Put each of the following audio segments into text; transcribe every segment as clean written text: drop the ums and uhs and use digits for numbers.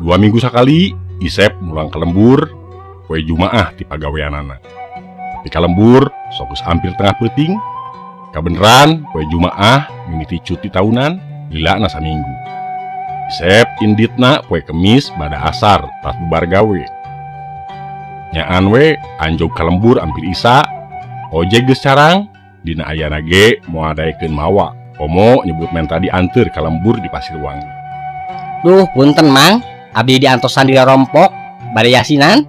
2 minggu sekali Isep mulang ke lembur poe Jumaah ti pagaweanana. Di kalembur sokus hampir tengah peuting. Kabeneran poe Jumaah mimiti cuti tahunan lila na saminggu. Isep inditna poe Kemis bada asar pas bubar gawe. Nyaan we anjog kalembur hampir isa. Ojek geus carang dina ayana ge moal daekeun mawa. Komo nyebut menta dianteur ka lembur di Pasirwangi. Duh punten Mang, abdi diantosan di rompok bade yasinan.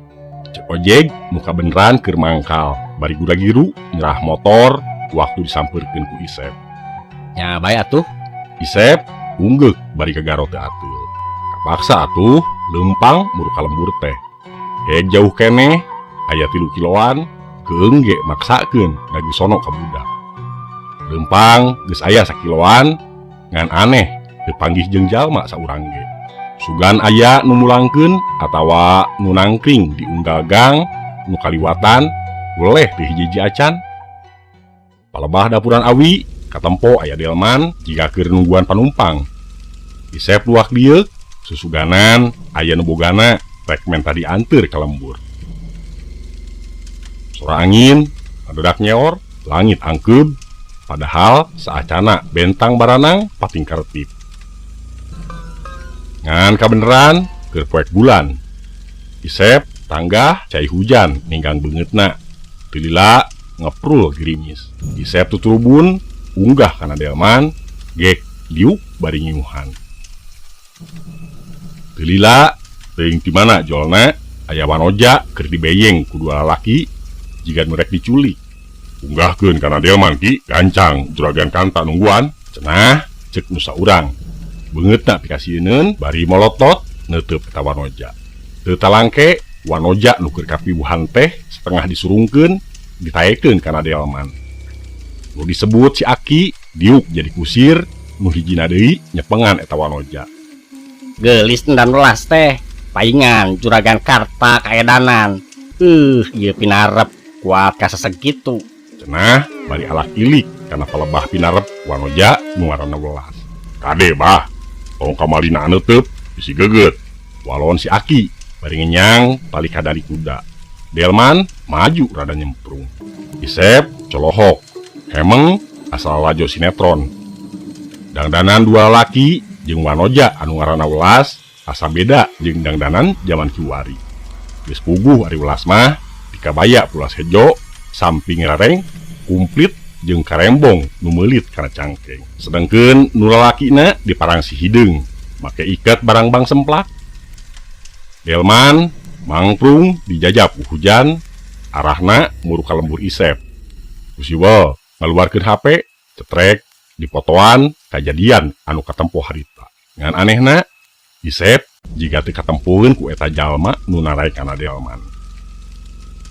Cek ojek muka beneran keur mangkal bari gura-giru nyerah motor waktu disampeurkeun ku Isep. Nya bae atuh. Isep unggek bari ke garo teu atul. Kapaksa atuh leumpang muru ka lembur teh. Jauh keneh aya 3 kiloan keung ge maksakeun dagi sono ka budak. Leumpang geus aya 1 kiloan ngan aneh teu panggih jeung jalma saurang ge. Sugan aya nu mulangkeun atawa nu nangkring di unggal gang nu kaliwatan boleh teu hiji-hiji acan. Palebah dapuran awi katempo aya delman jika keur nungguan panumpang. Isep luak dieu susuganan aya nu bogana rek menta dianteur ka lembur. Sora angin ngadodak nyeor, langit angkeub. Padahal saacana bentang baranang pating karetip. Ngan kabeneran keur poek bulan. Isep tanggah cai hujan ninggang beungeutna. Teu lila ngeprul gerimis. Isep tuturubun unggah kana delman gek diuk bari ngiuhan. Teu lila teuing ti mana jolna aya wanoja keur dibeyeng ku 2 lalaki jiga nu rek diculik. Unggahkeun kana delman ki gancang juragan kanta nungguan cenah cek nu saurang. Beungeutna pikasieun bari molotot neuteub eta wanoja. Teu talangke wanoja nu keur kapiwuhan teh setengah disurungkeun ditaekeun kana delman. Nu disebut si Aki diuk jadi kusir, nu hijina deui nyepengan eta wanoja. Geulis dan welas teh paingan juragan karta kaedanan. Ieu pinarep kuat kaseseg kitu. Cenah bari alak ilik kana palebah pinarep wanoja nu ngaranna Welas. Kade bah, tong kamalina neuteub bisi geugeut. Walon si Aki bari ngenyang tali kadari kuda. Delman maju rada nyemprung. Isep colohok, hemeng asal lajo sinetron. Dangdanan 2 lalaki jeung wanoja anu ngaranna Welas asa beda jeung dangdanan zaman kiwari. Geus puguh ari Welas mah dikabaya pulas hejo samping rareng kumplit jeung karembong nu meulit kana cangkeng. Sedengkeun nu lalakina diparangsi hideung make iket barang bang semplak. Delman mangprung dijajab ku hujan arahna muru ka lembur Isep. Kusiwel ngaluarkeun HP cetrek dipotoan kajadian anu katempo harita. Ngan anehna Isep jiga teu katempueun ku eta jalma nu narai kana delman.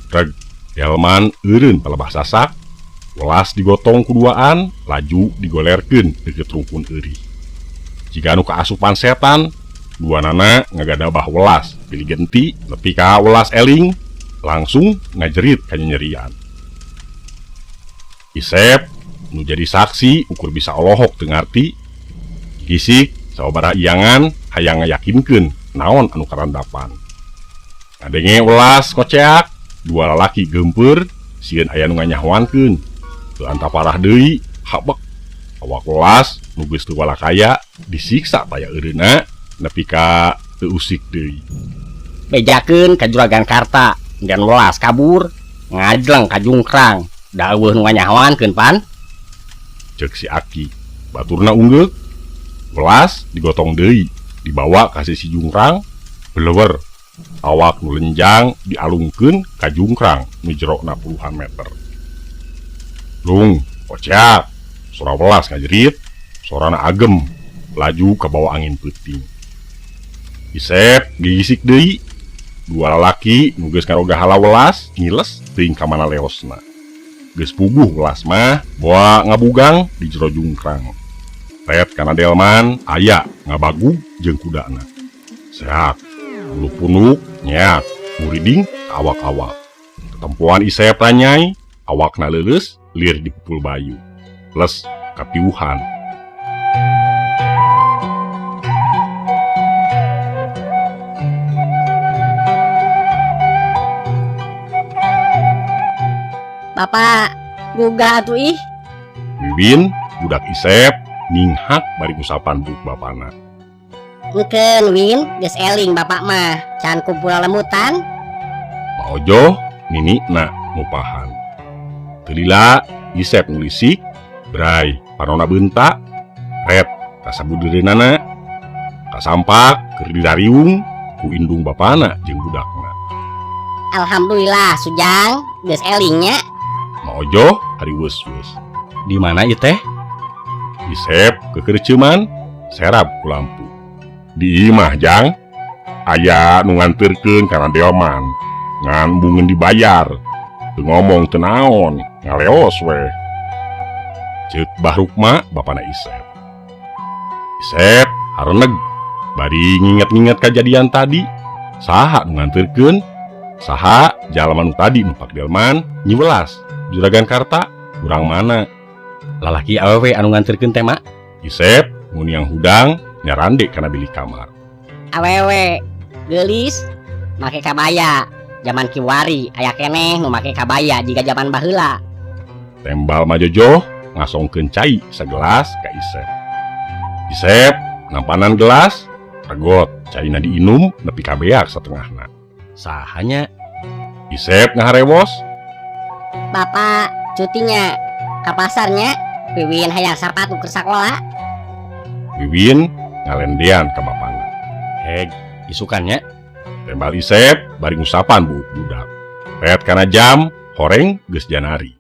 Reg delman eureun palebah sasak, Welas digotong kuduaan, laju digolerkeun deukeut rungkun eurih. Jika anu kaasupan setan, duanana ngagadabah Welas pilih genti nepi ka Welas eling, langsung ngajerit kanyerian. Isep nu jadi saksi ukur bisa olohok teu ngarti, gisik sababaraha iangan hayang ngayakinkeun naon anu karandapan. Ngadenge Welas koceak, 2 lalaki geumpeur sieun aya nu nganyahwankeun. Teu anta parah deui, habek awak Welas nu geus teu walakaya disiksa taya eureuna nepi ka teu usik deui. Bejakeun ka juragan karta dan Welas kabur ngajleng ka jungkrang. Daweuh nu nganyahwankeun pan. Cek si Aki, baturna unggek. Welas digotong deui, dibawa ka sisi jungkrang, beleuwer. Awak nu lenjang dialungkeun ka jungkrang nu jerona puluhan meter. Lung, kocak, sora Welas ngajerit, sorana agem, laju ka bawah angin peuting. Isep gigisik deui, 2 lalaki nu geus ngaroga hala Welas ngiles teuing ka mana leosna. Geus puguh Welas mah boa ngabugang di jero jungkrang. Tet kana delman aya ngabagug jeung kudana. Sehat, bulu punuk nyeak, muriding awak-awak. Ketempuan Isep ranyai, awakna leuleus lir dipupul bayu. Plus kapiuhan. Bapak gugah atuh ih. Wiwin budak Isep ninghak bari usapan buk bapana. Engkeun Win, geus eling bapak mah can kumpul lemutan. Ma Ojo ninikna ngupahan. Teu lila Isep ngulisik, bray panonna beunta, ret kasabudeureunnana, kasampak keur didariung ku indung bapana jeung budakna. Alhamdulillah Sujang, geus elingnya. Ma Ojo hari weus-weus. Di mana ieu teh? Isep kekerceuman serab ku lampu. Di imah Jang, aya nu nganterkeun kana delman, ngan bungeun dibayar. Teu ngomong teu naon, ngaleos we. Ceuk Bahrukma bapana Isep. Isep hareneg bari nginget-nginget kajadian tadi. Saha nu nganterkeun? Saha jalma nu tadi numpak delman Nyi Welas Juragan Karta? Urang mana? Lalaki awewe anu nganterkeun teh mak? Isep nguniang hudang nyarande kana bilik kamar. Awewe geulis make kabaya. Zaman kiwari aya keneh nu make kabaya jika zaman baheula. Tembal Majojo ngasongkeun cai segelas ka Isep. Isep nampanan gelas, regot caina diinum nepi ka beak satengahna. Sahanya? Isep ngaharewos. Bapak cutinya ka pasarnya. Wiwin hayang sapatu keur sakola. Wiwin ngalendean ka bapana. Heg, isukannya? Tembal Isep bari ngusapan budak. Ret kana jam, horeng geus janari.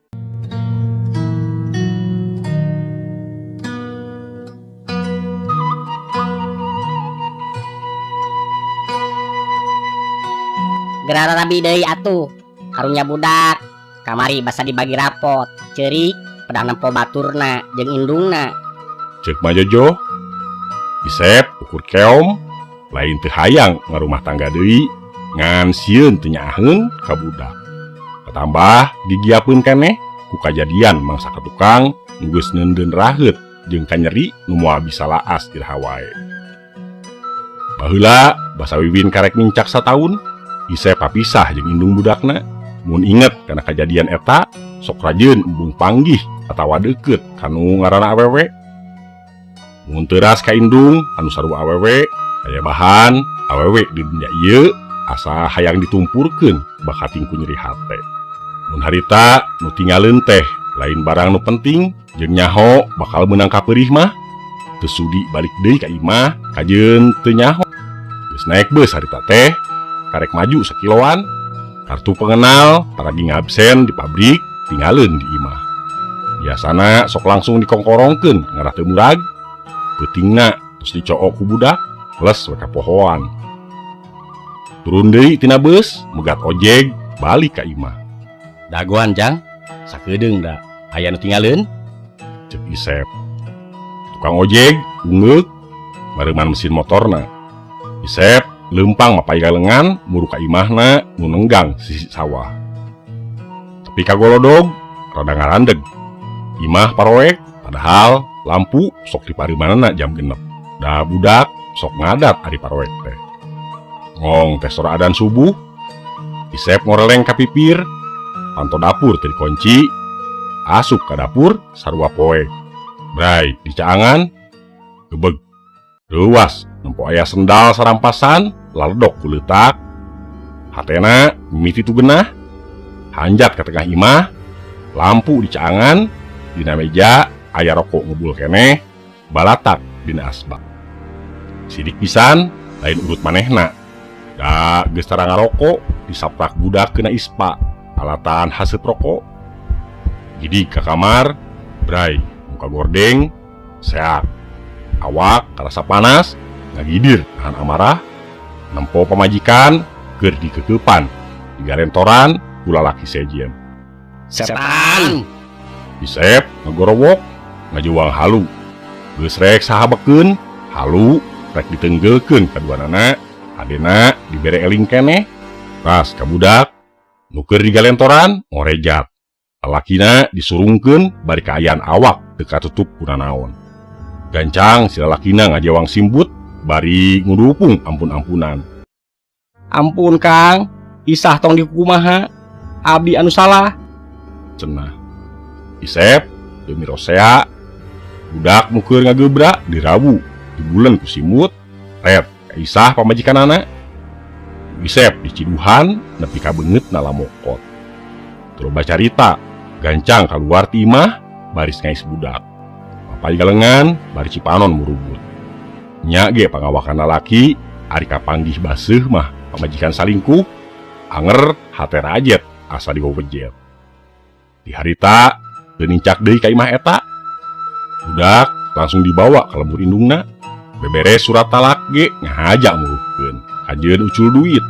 Gerara rabi deui atuh. Karunya budak. Kamari basa dibagi rapot. Ceurik pedang nempo baturna jeung indungna. Ceuk Majojo. Isep ukur keom, lain teu hayang ngarumah tangga deui, ngan sieun teu nyaheun ka budak. Katambah digiapeun keneh ku kajadian mangsa ka tukang nu geus neundeun raheut jeung kanyeri nu moal bisa laas iraha wae. Baheula basa Wiwin karek mincak sataun, Isep papisah jeung indung budakna. Mun inget kana kajadian eta, sok rajeun embung panggih atawa deukeut kanu ngaranna awewe. Mun teuras ka indung anu sarua awewe, aya bahan awewe di dunya ieu asa hayang ditumpurkeun bakating ku nyeri hate. Mun harita nu tinggalin teh lain barang nu penting jeung nyaho bakal meunang kapeurih mah, teu sudi balik deui ka imah kajeun teu nyaho. Geus naek beus harita teh karek maju sakiloan, kartu pengenal paragi ngabsen di pabrik tinggalin di imah. Biasana sok langsung dikongkorongkeun ngarah teu murag, peutingna terus dicook ku budak les we ka pohoan. Turun deui tina beus, megat ojeg balik ka imah. Dagoan Jang, sakedeung da aya nu tinggalin? Ceuk Isep. Tukang ojeg ungeuk mareuman mesin motorna. Isep leumpang mapai galengan muru ka imahna nu nenggang sisi sawah. Tapi kagolodog rada ngarandeg. Imah paroek padahal lampu sok dipareumannana jam 6. Da budak sok ngadat ari paroek teh. Ngong tes sora adan subuh, Isep ngoreleng ka pipir, panto dapur teu dikunci, asup ka dapur sarua poe. Bray dicaangan, gebeg. Ruas nempo aya sendal sarampasan, laledok ku leutak. Hatena mimiti tu genah, hanjat ka tengah imah, lampu dicaangan, dina meja aya rokok ngebul keneh, balatak dina asbak. Sidik pisan lain urut manehna. Da geus tara ngarokok disaprak budak kena ispa, alatan haseup rokok. Gidig ka kamar, bray muka gordeng, seak. Awak karasa panas, ngagidir nahan amarah, nempo pamajikan keur dikeukepan, digarentoran ku lalaki sejen. Setan! Isep ngagorowok, ngajuwang halu. Geus rek sahabekeun, halu rek ditenggeukeun kaduanana, adena dibere eling keneh. Ras ka budak, nu keur digalentoran ngorejat. Lalakina disurungkeun bari kaayaan awak teu katutup ku nanaon. Gancang si lalakina ngajawang simbut bari ngudupung ampun-ampunan. Ampun Kang, isah tong dikumaha, abdi anu salah. cenah. Isep demi Rosea budak mukur ngagebrak dirawu di bulan ku simut red Isah pamajikan anak. Isep diciduhan nepi ka beungeut nala mokot. Coba carita gancang keluar timah baris ngais budak. Papai galengan bari Cipanon murubut. Nya ge pangawakan lalaki ari kapanggih baseuh mah pamajikan salingkuh anger hate rajet asa digowejet. Di harita teu nincak deui ka imah eta. Budak langsung dibawa ka lembur indungna. Beberes surat talak ge ngahajak muruhkeun kajeun ucul duit.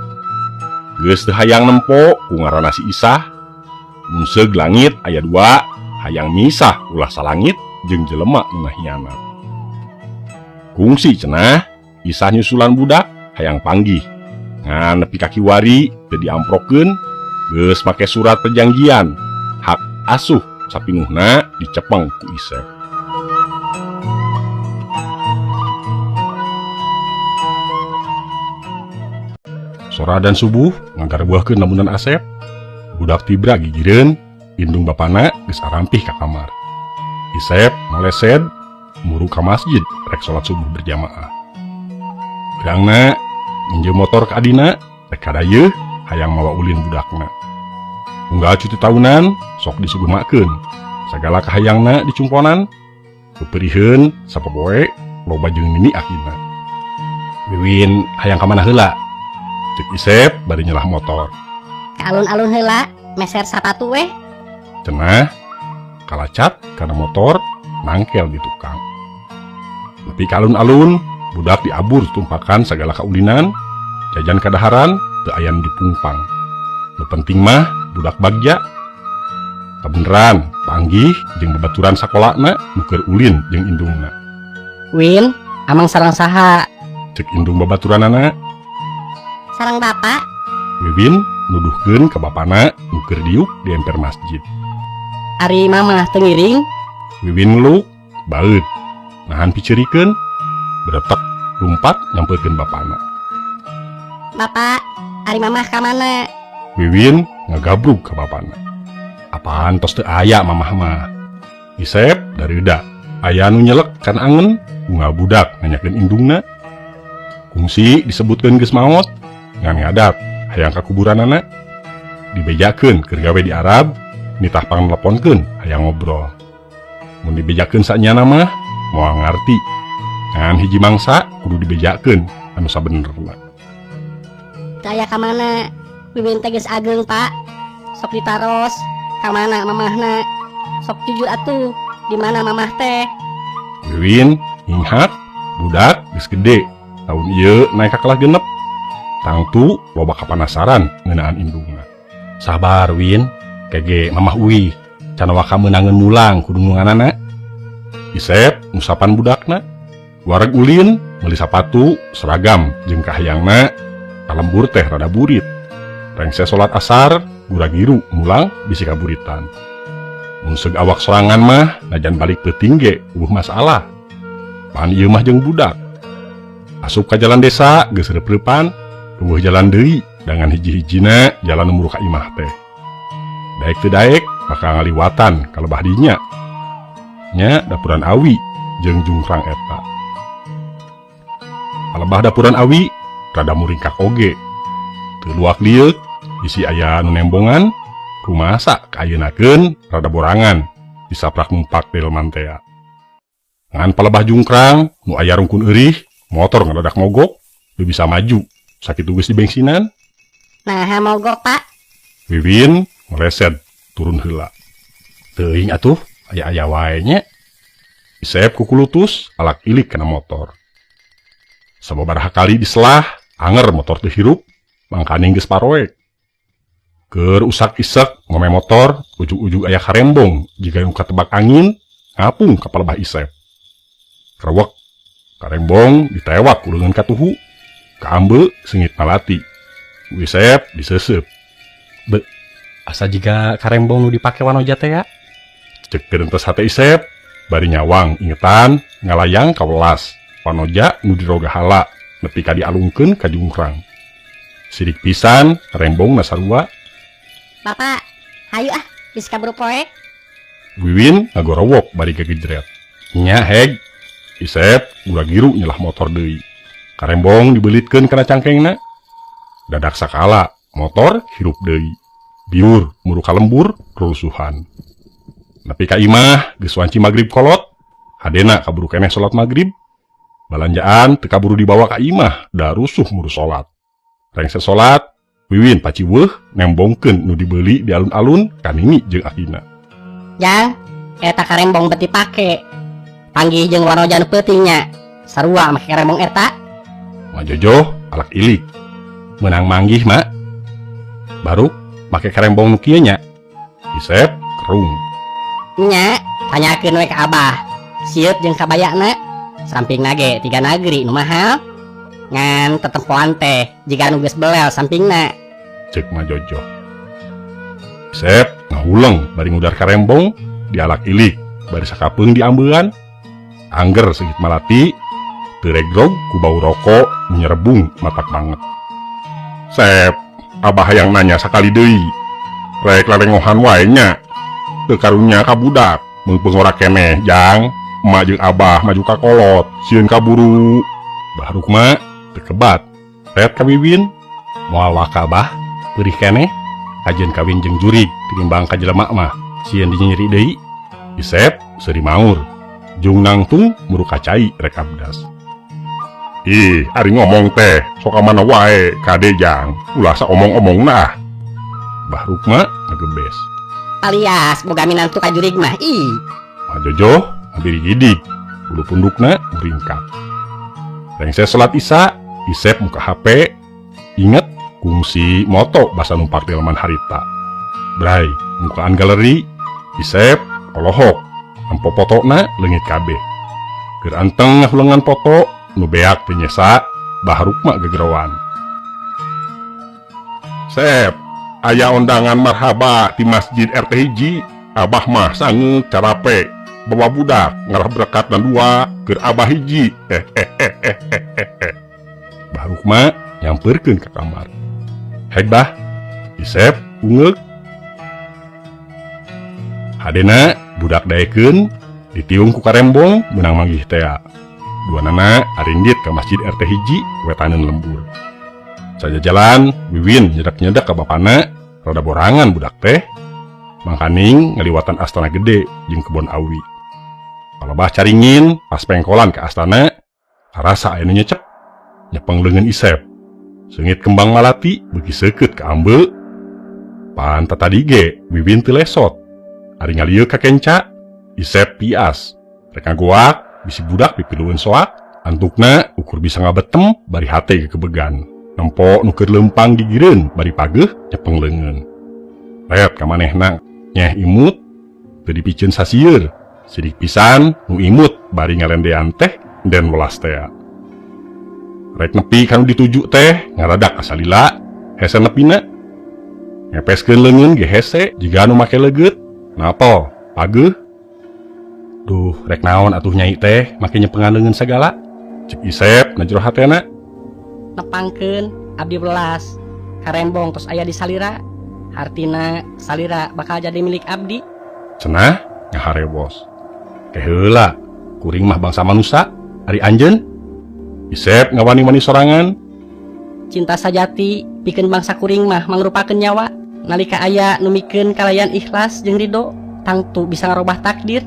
Geus teu hayang nempo ku ngaranna si Isah. Mun seug langit aya 2 hayang misah ulah salangit jeung jelema nu ngahianat. Kungsi cenah Isah nyusulan budak hayang panggih ngan nepi ka kiwari teu diamprokeun geus make surat perjanjian hak asuh sapinuhna dicepeng ku Isep. Sora dan subuh nganggarbuahkeun lamunan Asep. Budak tibra gigireun indung bapana geus arampih ka kamar. Isep malesed muru ka masjid rek salat subuh berjamaah. Birangna minjem motor ka adina rek kadayeuh hayang mawa ulin budakna. Unggal cuti tahunan sok disugemakeun sagala kahayangna dicumponan keperieun sapopoe loba jeung nini akina. Wiwin hayang ka mana heula? Cek Isep bari nyelah motor. Ka alun-alun heula meser sapatu weh. Cenah kalacat karena motor nangkel di tukang. Nepi ka alun-alun budak diabur tumpakan segala kaulinan jajan kadaharan teu aya nu dipungpang. Nu penting mah budak bagja. Kabeneran panggih jeung babaturan sakolana nu keur ulin jeung indungna. Win, amang sareng saha? Cek indung babaturanana. Sareng bapak. Wiwin nuduhkeun ka bapana nu keur diuk di emper masjid. Ari mamah teu ngiring. Wiwin ngeluk baeud nahan piceurikeun beretek lumpat nyampeurkeun bapana. Bapak, ari mamah ka mana? Wiwin ngagabrug ka bapana. Apaan tos teu aya mamah mah? Isep dareuda aya nu nyelek kana angen bunga budak nanyakeun indungna. Kungsi disebutkeun geus maot ngan ngadat hayang ka kuburanana. Dibejakeun keur gawe di Arab nitah pangneleponkeun hayang ngobrol. Mun dibejakeun sanyana mah moal ngarti ngan hiji mangsa kudu dibejakeun anu sabenerna. Teu aya ka mana? Wiwin teh geus ageng, Pak. Sok ditaros ka mana mamahna? Sok jujur atuh, di mana mamah teh? Wiwin ingat budak geus gede. Tahun ieu naik ka kelas genep. Tangtu loba kapanasaran ngeunaan indungna. Sabar Win, kege mamah uwi. Can waka meunangeun mulang kudu nunganana. Isep ngusapan budakna. Wareg ulin meuli sapatu seragam jeung kahayangna kalembur teh rada burit. Rengse salat asar gura-giru mulang bisi kaburitan. Mun seug awak sorangan mah najan balik teuting ge eueuh masalah. Pan ieu mah jeung budak. Asup ka jalan desa geus reup-reupan, eueuh jalan deui dengan hiji-hijina jalan muru ka imah teh. Daek teu daek bakal ngaliwatan ka lebah dinya. Nya dapuran awi jeung jungkrang eta. Kalebah dapuran awi rada muringkak oge. Teu luak lieuk isi aya nu nembongan rumasa kaayeunakeun rada borangan disaprak mumpak delman teh. Ngan palebah jungkrang nu aya rungkun eurih motor ngadadak mogok teu bisa maju sakitu geus di bensinan. Nah, mogok, Pak. Wiwin ngeleset turun heula. Teuing atuh aya-aya wae nya. Isep kukulutus alak ilik kana motor. Sababaraha kali diselah anger motor teu hirup mangkane geus paroek. Keur usak-isak ngome motor ujug-ujug aya karembong jika uka tebak angin ngapung ka palebah Isep. Krewek karembong ditewak ku leungeun katuhu kaambe sengit malati. Isep diseuseup. Be, asa jiga karembong nu dipake wanoja teh ya? Cek keuntes hate Isep bari nyawang ingetan ngalayang ka welas wanoja nu diroga hala nepi ka dialungkeun ka jungkrang. Sidik pisan karembong nasarua. Bapak, hayu Geus kaburu poe. Wiwin ngagorowok bari gagejret. Nya heg. Isep ulah giru nyelah motor deui. Karembong dibelitkeun kana cangkengna. Dadak sakala motor hirup deui. Biur muru kalembur kerusuhan. Nepi ka imah geus wanci magrib kolot. Hadena kaburu keneh salat magrib. Balanjaan teu kaburu dibawa ka imah da rusuh muru salat. Rengse salat, Wiwin paciweuh nembongkeun nu dibeli di alun-alun ka Nini jeung Akina. Jang, eta karembong beti pake. Panggih jeung wanojan peutingnya. Sarua make karembong eta. Majojo alak ilik. Menang manggih mak. Baru make karembong nu kieu nya. Isep kerung. Nya, tanyakeun we ka Abah. Sieut jeung kabayana. Sampingna ge 3 nagri nu mahal. Ngan tetempoan teh jika nu geus belel sampingna. Cek Majojo. Isep ngahuleng bari ngudar karembong di alak ilik bari sakapeung diambean. Angger segit malati teu regrog ku bau rokok menyerebung matak banget. Sep, Abah yang nanya sakali deui. Rek larengohan wae nya. Teu karunya ka budak, meupeng ora keneh, Jang. Emak jeung Abah maju ka kolot, sieun kaburu. Bahruk mah teu kebat. Ret ka Wiwin, moal waka Abah, peurih keneh. Ajeun kawin jeung jurig tinimbang ka jelema mah, sieun dinyeri deui. Isep seuri maur. Jung nangtung muru kacai rek abdas. Ih, ari ngomong teh, sok mana wae kade Jang, ulah saomong-omongna. Bahruk mah ngagebes. Alias boga minantu ka jurig mah. Ih. Majojo ngabiri gidik, bulu pundukna muringkak. Rengse salat Isya, Isep muka HP, inget kungsi moto basa numpak di laman harita. Bray, mukaan galeri, Isep kolohok, empo potona leungit kabeh. Keur anteng ngahulengan foto, nu beak teu nyesa, bahruk mah gegerowan. Sep, aya undangan marhaba di masjid RT hiji. Abah mah sangeuk carape bawa budak ngarah berkat dan 2 keur Abah hiji. Bahruk mah nyamperkeun ka kamar. Heg bah, Isep ungeuk. Hadena budak daekeun ditiung ku karembong meunang manggih tea. Duanana aringgit ka masjid RT hiji wetaneun lembur. Saja jalan, Wiwin nyedak-nyedak ka bapana, rada borangan budak teh. Mangkaning ngaliwatan astana gede jeung kebon awi. Kalobah caringin pas pengkolan ke astana, karasa aya nu nyecep, nyepeng leungeun Isep. Seungit kembang malati beuki seukeut ka ambe. Pan tadi ge Wiwin teu lesot. Ari ngalieu ka kenca, Isep pias. Rek ngagoak bisi budak pipilueun soak, antukna ukur bisa ngabetem bari hate kebegan. Nempo nu keur leumpang digireun bari pageuh nyepeng leungeun. Ret ka manehna nyeh imut teu dipikeun sasieun. Sidik pisan nu imut bari ngalendean teh den welas tea. Rek nepi kanu dituju teh ngaradak asalila hese nepina. Ngepeskeun leungeun ge hese jiga anu make leugeut. Napo? Pageuh. Duh, rek naon atuh nyai teh make nyepengan leungeun sagala? Cek Isep na jero hatena. Nepangkeun abdi welas. Karembong tos aya di salira. Artina salira bakal jadi milik abdi. Cenah ngaharebos. Heula, kuring mah bangsa manusia, ari anjeun. Isep ngawani-wani sorangan. Cinta sajati pikeun bangsa kuring mah mangrupakeun nyawa. Nalika aya nu mikeun kalayan ikhlas jeung ridho, tangtu bisa ngarobah takdir.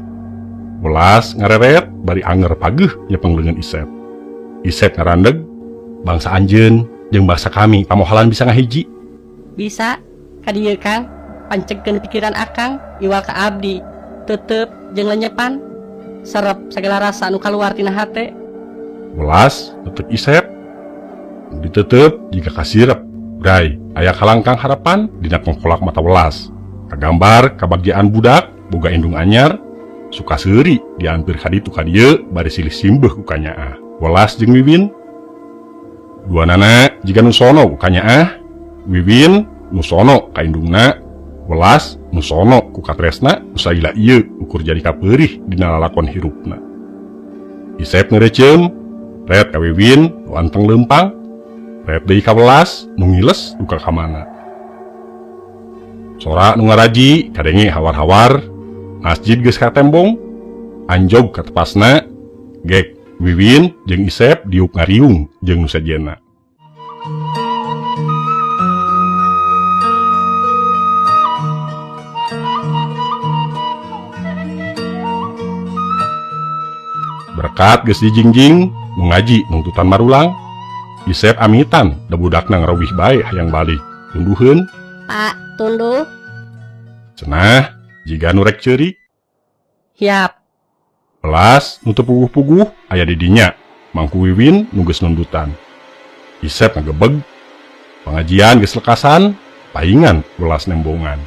Welas ngareret bari anger pageuh nyepeng leungeun Isep. Isep ngarandeg, bangsa anjeun jeung bangsa kami pamohalan bisa ngahiji. Bisa, ka dieu Kang, pancegkeun pikiran akang iwal ka abdi, teuteup jeung lenyepan. Serep segala rasa anu kaluar tina hate. Welas tetep Isep. Ditetep jika kasirep. Bray, aya kalangkang harapan dina pengkolak mata welas. Kagambar kabagyaan budak boga indung anyar, suka seuri dianpir ka ditu ka dieu bari silih simbeuh ku kanyaah. Welas jeung Wiwin. Duanana jiga nu sono ku kanyaah. Wiwin nu sono ka indungna. Welas nu sono ku katresna usaila ieu ukur jadi kapeurih dina lalakon hirupna. Isep ngeureuceum, ret ka Wiwin nu anteng leumpang, ret deui ka Welas nu ngiles duka ka mana. Sora nu ngaraji kadenge hawar-hawar, masjid geus katembong, anjog ka tepasna, gek Wiwin jeung Isep diuk ngariung jeung nu sajena. Berkat geus dijingjing nu ngaji nungtutan marulang, Isep amitan da budakna ngarawih bae hayang balik. Tunduheun, Pak, tunduh. cenah jiga nu rek ceurik. Hiap. Belas nu teu puguh-puguh aya di dinya, mangku Wiwin nu geus nundutan. Isep ngagebeg, pengajian geus lekasan, paingan Welas nembongan.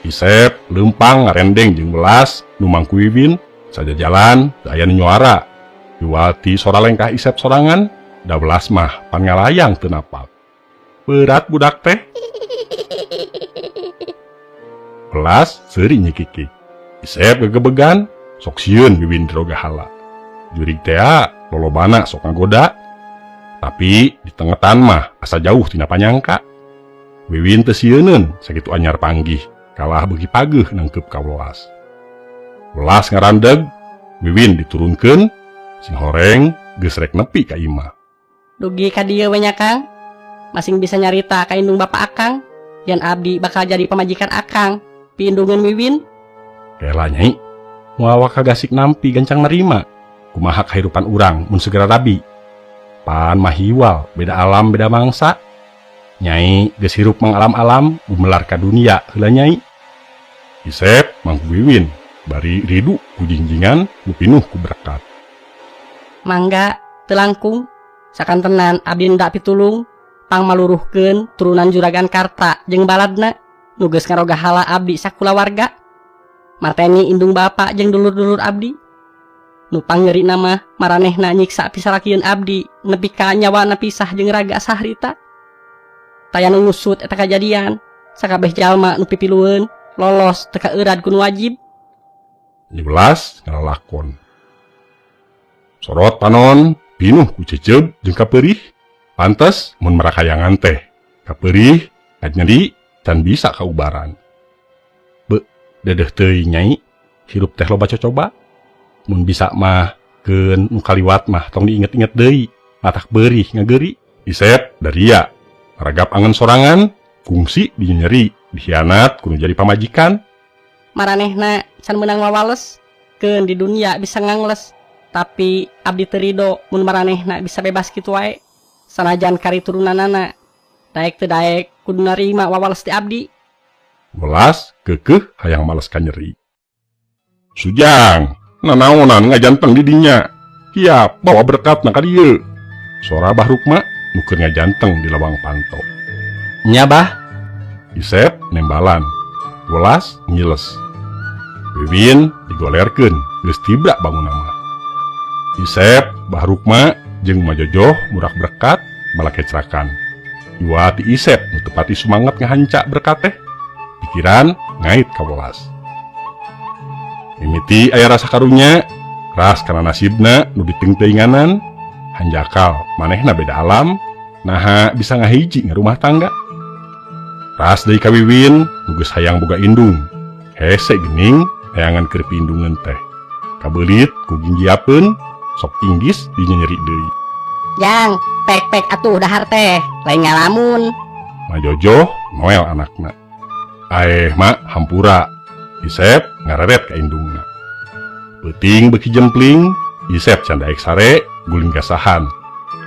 Isep leumpang ngarendeng jeung Welas nu mangku Wiwin saja jalan teu aya nu nyuara. Diwati sora lengkah Isep sorangan, da Welas mah pan ngalayang teu napal. Berat budak teh. Welas seuri nyikiki. Isep gegebegan, sok sieun Wiwin di roga hala. Jurig teh lolobana sok ngagoda. Tapi di tengetan mah asa jauh tina panyangka. Wiwin teu sieunun sakitu anyar panggih, kalah beuki pageuh nangkep ka Welas. Welas ngarandeg, Wiwin diturunkeun, sing horeng geus rek nepi ka imah. Dugi ka dieu we nya Kang. Masing bisa nyarita ka indung bapak Akang. Yan abdi bakal jadi pamajikan Akang. Piindungan Wiwin. Kela nyai, muawak kagasik nampi gancang nerima. Kumaha kahirupan urang mun segera rabi. Pan mahiwal, beda alam beda mangsa. Nyai geus hirup mangalam-alam bumelar ka dunia heula nyai. Isep mangku Wiwin bari ridu ku jinjingan nu pinuh ku berkat. Mangga teu langkung. Sakantenan abdi nda pitulung pangmaluruhkeun turunan Juragan Karta jeung baladna nu geus ngaroga hala abdi sakulawarga. Marteni indung bapak jeung dulur-dulur abdi. Nu pangeurina mah maranehna nyiksa pisarakieun abdi nepi ka nyawana pisah jeung raga sahrita. Taya nu ngusut eta kajadian, sakabeh jalma nu pipilueun lolos teu kaeurad ku nu wajib. Welas ngalalakon. Sorot panon pinuh ku ceceub jeung kapeurih. Pantes mun marakayangan teh kapeurih nyeri can bisa kaubaran. Dedeh teuing nyai, hirup teh loba coba. Mun bisa mah keun nu kaliwat mah tong diinget-inget deui, matak beurih ngageuri. Isep daria ragap angen sorangan, kungsi dinyeri, dihianat kudu jadi pamajikan. Maranehna can meunang wawales, keun di dunia bisa ngangles. Tapi abdi teu ridho mun maranehna bisa bebas kitu wae. Sanajan kari turunanana, daek teu daek kudu narima wawales ti abdi. Welas keukeuh hayang males ka nyeri. Sujang, nanaonan ngajanteng di dinya. Hiap bawa berkatna ka dieu. Sora Bahrukma nu keur ngajanteng di lawang panto. Nya bah, Isep nembalan, Welas ngiles. Wiwin digolerkeun geus tibra bangun nama. Isep, Bahrukma jeung Majojoh murak berkat bala kecrakan. Iwati Isep nu tepati sumanget ngahanca berkat teh. Pikiran ngait ka Welas. Mimiti aya rasa karunya, ras kana nasibna nu diteng-tenganan, hanjakal manehna beda alam, naha bisa ngahiji ngarumah tangga. Ras deui ka Wiwin nu geus hayang boga indung, hese geuning hayangan keur piindungan teh. Kabeulit ku ginggiapeun, sok inggis dinyeri deui. Jang, pek-pek atuh dahar teh, lain ngalamun. Majojoh noel anakna. Mak hampura. Isep ngareret ka indungna. Peuting beuki jempling, Isep can daek sare guling gasahan.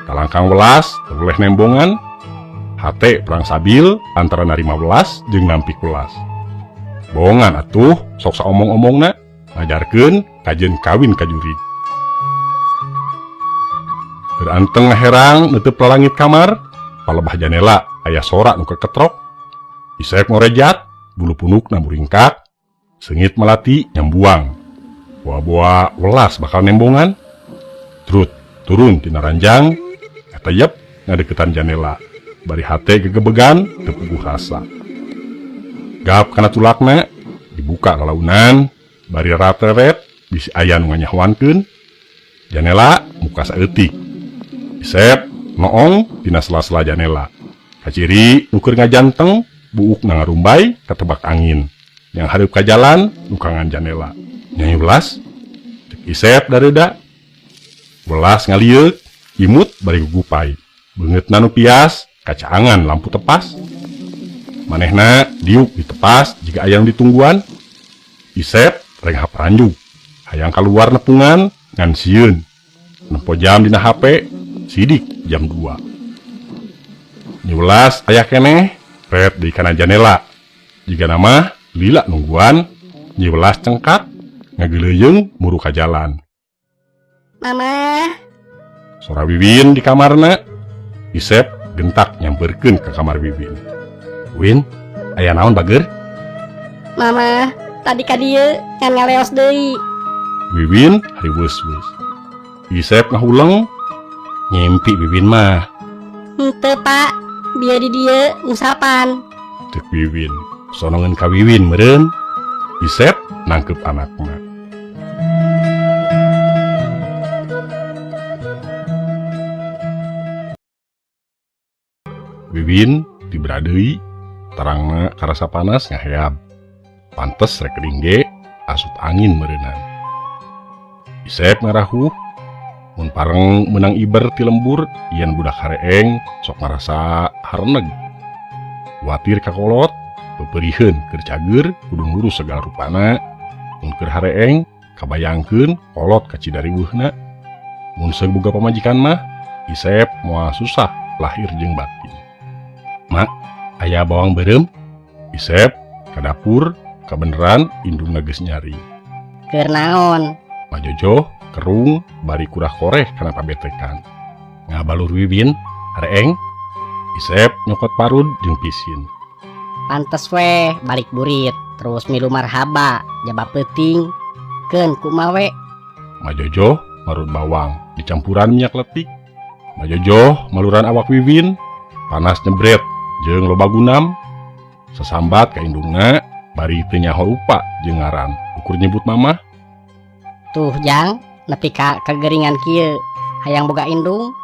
Kalangkang Welas boleh nembongan. Hate perang sabil antara narima Welas jeung nampik Welas. Bongan atuh sok saomong-omongna ngajarkeun kajen kawin ka jurig. Beranteng ngaherang neuteuk langit kamar, palebah janela aya sora nu keketrok. Isep ngorejat, bulu punukna muringkak, sengit melati nyambuang. Boa-boa Welas bakal nembongan. Trut turun tina ranjang, katayep ngadeukeutan janela. Bari hate gegebegan teu puguh rasa. Gap kana tulakna dibuka lalaunan, bari rateret bisi aya nu nganyahwankeun. Janela muka saeutik. Isep noong tina sela-sela janela. Kaciri nu keur ngajanteng buuk nangarumbai ketebak angin. Yang hareup ka jalan nukangan janela. Nyai Welas cek Isep dareuda. Welas ngalieuk, imut bari gugupai. Beungeutna nu pias kacaangan lampu tepas. Manehna diuk ditepas jika aya nu ditungguan. Isep rek haparanjug. Hayang keluar nepungan ngan sieun. Nempo jam dina HP sidik jam 2. Nyai Welas aya keneh ret di kana janela. Jika nama lila nungguan, Nyai Welas cengkat ngageleuyeng muru ka jalan. Mama, Sora Wiwin di kamarna. Isep gentak nyamperkeun ke kamar Wiwin. Win, aya naon bager? mama, tadi ka dieu ngan ngaleos deui. Wiwin hari weus-weus. Isep ngahuleng, ngimpi Wiwin mah. Henteu pak, biar di dieu ngusapan. Cek Wiwin, sonongan ka Wiwin meureun. Isep nangkep anakna. Wiwin diberadeui, tarangna karasa panas ngaheab. Pantes rek ringge asup angin meureunan. Isep ngarahuh, mun pareng menang iber ti lembur, yen budak hareeng sok ngarasa hareneg. Kuatir kakolot, beperieun keur cager kudu ngurus segala rupana. Mun keur hareeng kabayangkeun kolot ka cidariweuhna. Mun seug boga pamajikan mah, Isep moal susah lahir jeung batin. Mak, aya bawang beureum? Isep ka dapur, kabeneran indungna geus nyari. Keur naon? Majojoh, kerung, bari kurah koreh kana pabetekan. Ngabalur Wiwin, hareeng, Isep nyokot parud jeung pisin. Pantes we balik burit, terus milu marhaba, jaba peuting. Keun kumaha we? Majojoh marut bawang dicampuran minyak letik. Majojoh maluran awak Wiwin, panas nyebret jeung loba gunam. Sesambat ka indungna, bari teu nyaho rupa jeung ngaran. Ukur nyebut mamah. Tuh jang, nepi ka kegeringan kieu, hayang boga indung.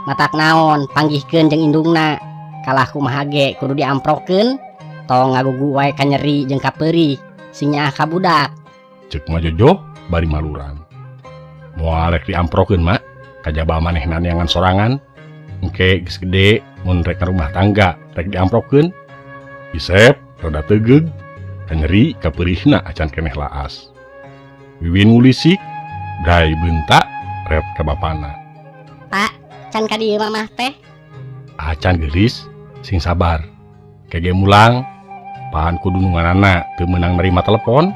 Matak naon, panggihkeun jeung indungna. Kalah kumaha ge kudu diamprokeun, tong ngagugu wae ka nyeri jeung ka peurih, sinyaah ka budak. Cek Majojoh bari maluran. Moal rek diamprokeun mak, kajaba manehna neangan sorangan. Engke geus gede, mun rek rumah tangga rek diamprokeun. Isep rada teugeg, ka nyeri ka peurihna acan keneh laas. Wiwin ngulisik, brai beunta ret ka bapana. Pak, can ka dieu mamah teh? Acan geulis, sing sabar. Kege mulang, pan kudu nunganana teu meunang nerima telepon.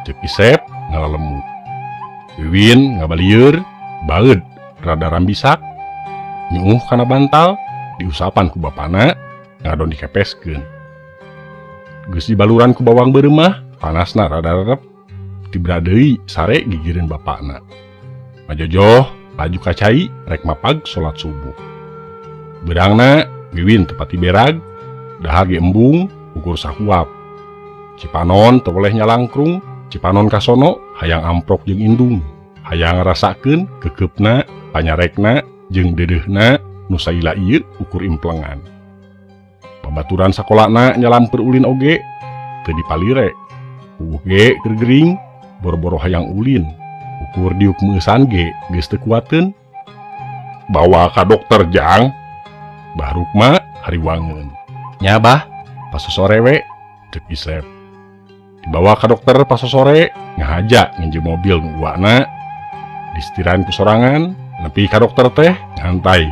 Cek Isep ngalalemu. Wiwin ngabalieur, baeud rada rambisak. Nyuuh kana bantal, diusapan ku bapana, ngadon dikepeskeun. Geus dibaluran ku bawang beureum mah, panasna rada rerep. Tibra deui sare gigireun bapana. Majojoh laju ka cai rek mapag salat subuh. Beurangna Wiwin tepati berag, dahar ge embung ukur sahuap. Cipanon teu boleh nyalangkrung, Cipanon kasono hayang amprok jeung indung. Hayang ngarasakeun kekeupna, panyarekna jeung deudeuhna nu saila ieu ukur implengan. Babaturan sakolana nyalamper ulin oge teu dipalire. Ge keur gering, boro-boro hayang ulin. Ukur diuk meusan ge geus teu kuateun. Bawa ka dokter jang. Bahruk mah hariwangeun. Nya bah, pas sore we, cek Isep. Dibawa ka dokter pas sore, ngahaja nginjem mobil nu uwana. Distirain ku sorangan, nepi ka dokter teh ngantai.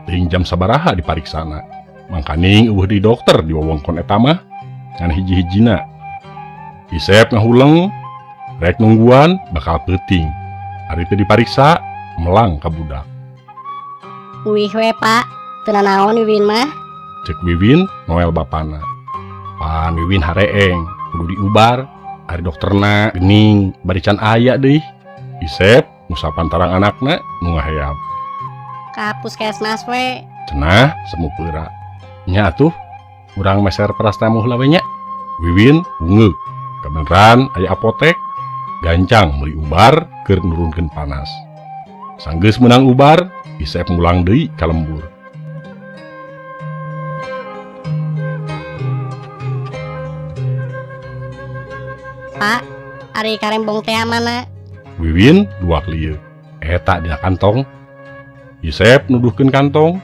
Teuing jam sabaraha dipariksana. Mangkaning eueuh di dokter di wewengkon eta mah ngan hiji-hijina. Isep ngahuleng, rek nungguan bakal peuting. Ari teu dipariksa, melang ka budak. Uih we pak, teu naon Wiwin mah? Cek Wiwin noel bapana. Pan Wiwin hareeng, kudu diubar. Ari dokterna geuning, bari can aya deui. Isep ngusapan tarang anakna nu ngaheab. Ka puskesmas we. Cenah semu peura. Nya atuh, urang meser paracetamol heula we nya. Wiwin ungeug. Kebeneran aya apotek, gancang meuli ubar keur nurunkeun panas. Sanggeus meunang ubar, Isep ngulang deui ka lembur. Pak, ari karembong teh mana? Wiwin luak lieu. Eta dina kantong. Isep nuduhkeun kantong.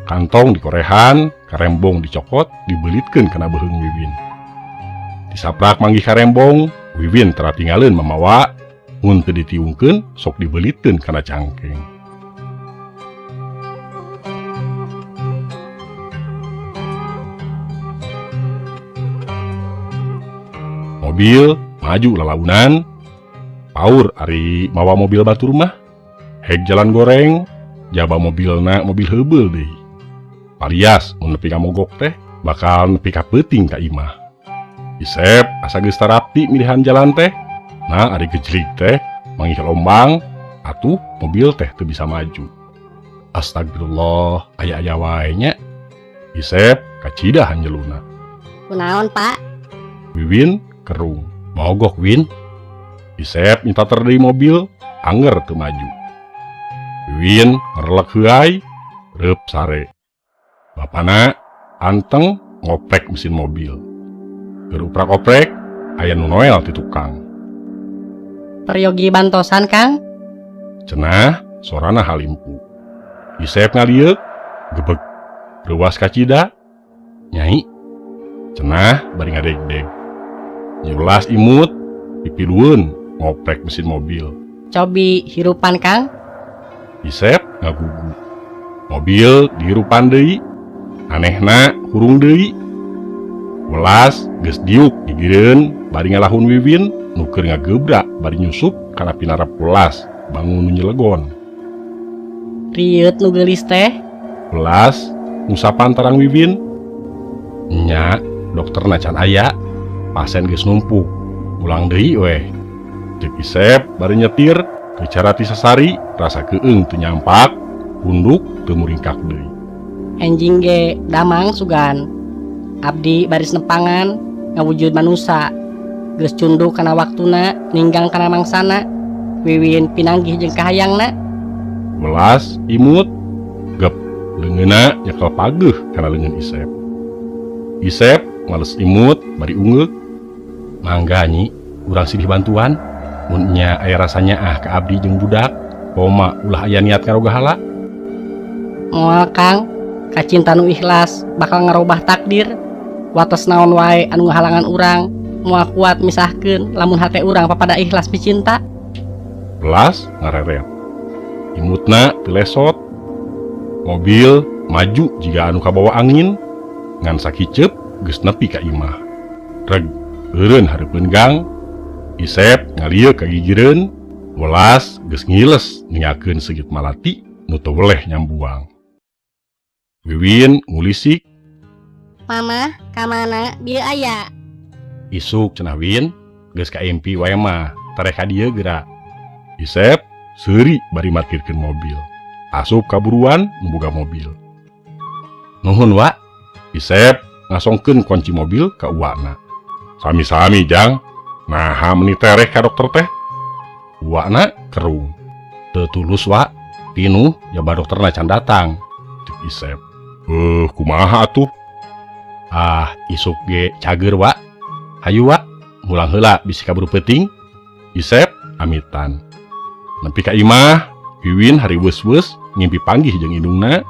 Kantong dikorehan, karembong dicokot, dibelitkeun kana beuheung Wiwin. Disaprak manggih karembong, Wiwin teratinggalin mamawa, mun teu ditiungkeun sok dibelitkeun kana cangkeng. Mobil maju lalaunan, paur ari mawa mobil batur mah, heg jalan goreng, jaba mobilna mobil heubeul deui. Alias mun nepi ka mogok teh bakal nepi ka peuting ka imah. Isep asa geus tarapti milihan jalan teh. Nah ari gejlig teh manggih lombang, atuh mobil teh teu bisa maju. Astagfirullah, aya-aya wae nya. Isep kacida hanjeluna. Kunaon, Pak? Wiwin kerung. Mogok Win. Isep minta terdei mobil, anger teu maju. Wiwin ngerelek heuai, reup sare. Bapana anteng ngoprek mesin mobil. Keur uprak-oprek aya nu noel ti tukang. Peryogi bantosan, Kang? Cenah sorana halimpu. Isep ngalieuk, gebeg. Reuwas kacida, nyai. Cenah bari ngadeg-deg. Nyulas imut, pipilueun ngoprek mesin mobil. Cobi hirupan, Kang? Isep ngagugu. Mobil dihirupan deui. Anehna hurung deui. Welas geus diuk gigireun bari ngalahun Wiwin nu keur ngagebrak bari nyusup kana pinarap welas bangun nu nyelegon. Rieut nu geulis teh? Welas ngusapan tarang Wiwin. Nya, dokterna can aya. Pasien geus numpuk. Ulang deui weh. Ceuk Isep bari nyetir ke cara ti sasari rasa keung teu nyampak, punduk teu muringkak deui. Enjing ge damang sugan. Abdi baris nempangan ngawujud manusa. Geus cunduk kana waktuna ninggang kana mangsana. Wiwin pinanggih jeung kahayangna. Welas imut gep leungeunna nyekel pageuh kana leungeun Isep. Isep males imut bari ungeuk. Mangga nyi, urang silih bantuan. Mun nya aya rasanya ka abdi jeung budak, koma ulah aya niat karo gahala. Moal Kang, kacinta nu ikhlas bakal ngarobah takdir. Wates naon wae anu ngahalangan urang, moal kuat misahkeun lamun hate urang papada ikhlas picinta. Belas ngareret. Imutna teu lesot. Mobil maju jiga anu kabawa angin, ngan sakicep geus nepi ka imah. Reg eureun hareupeun gang. Isep ngalieuk ka gigireun, welas geus ngiles ningakeun segit malati nu teu weleh nyambuang. Wiwin ngulisik. Mama, kamana bieu aya? Isuk cenah Win, geus ka empi wae mah, tareh ka dieu geura. Isep seuri bari markirkeun mobil. Asup kaburuan membuka mobil. Nuhun wa. Isep ngasongkeun kunci mobil ka uwana. Sami-sami jang. Naha meuni tereh ka dokter teh. Uwana kerung. Teu tulus wa. Pinuh jaba dokterna can datang. Cek Isep. Kumaha atuh? Isuk ge cager wa. Hayu wa, mulang heula bisi kaburu peuting. Isep amitan. Nepi ka imah, Wiwin hari weus-weus ngimpi panggih jeung indungna.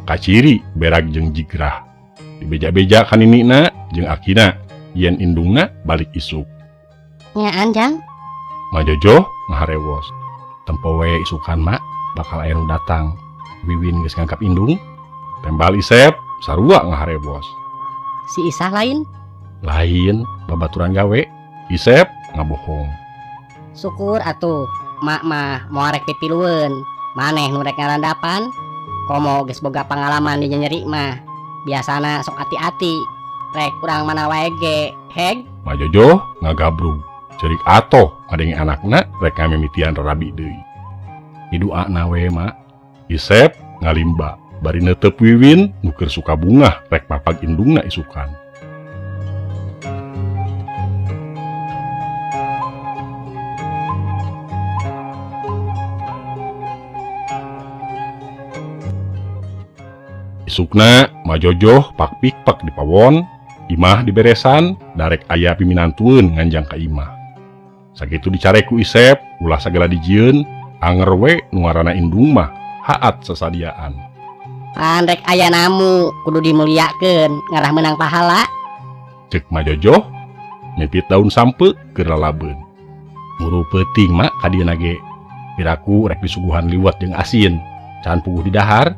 Kaciri berag jeung jigrah. Dibeja-beja kaninina jeung akina yen indungna balik isuk. Nyaan jang? Majojoh ngaharewos. Tempo we isukan mak bakal aya nu datang. Wiwin geus ngangkap indung. Tembal Isep sarua ngaharewos. Si Isah lain? Lain babaturan gawe. Isep ngabohong. Syukur atuh, mak mah mau arek pipilueun. Maneh nu rek ngarandapan? Komo geus boga pangalaman di nyeri mah. Biasana sok ati-ati. Rek urang mana wae ge, heg? Majojoh ngagabrug. Cerik atoh ngadenge anakna rek ngamimitian rarabi deui. Diduana we mak. Isep ngalimba bari neuteup Wiwin nu keur suka bungah rek papag indungna isukan. Isukna majojoh pak pikpak di pawon, imah diberesan, darek aya piminantueun nganjang ka imah. Sakitu dicare ku Isep, ulah sagala dijieun, anger we nu ngaranna indung mah haat sasadiaan. Pandek aya namu kudu dimuliakeun ngarah menang pahala. Cek Majojoh mipit daun sampe keur lalabeun. Muru peuting mak ka dieuna ge. Piraku rek disuguhan liwet jeung asin, can puguh di dahar.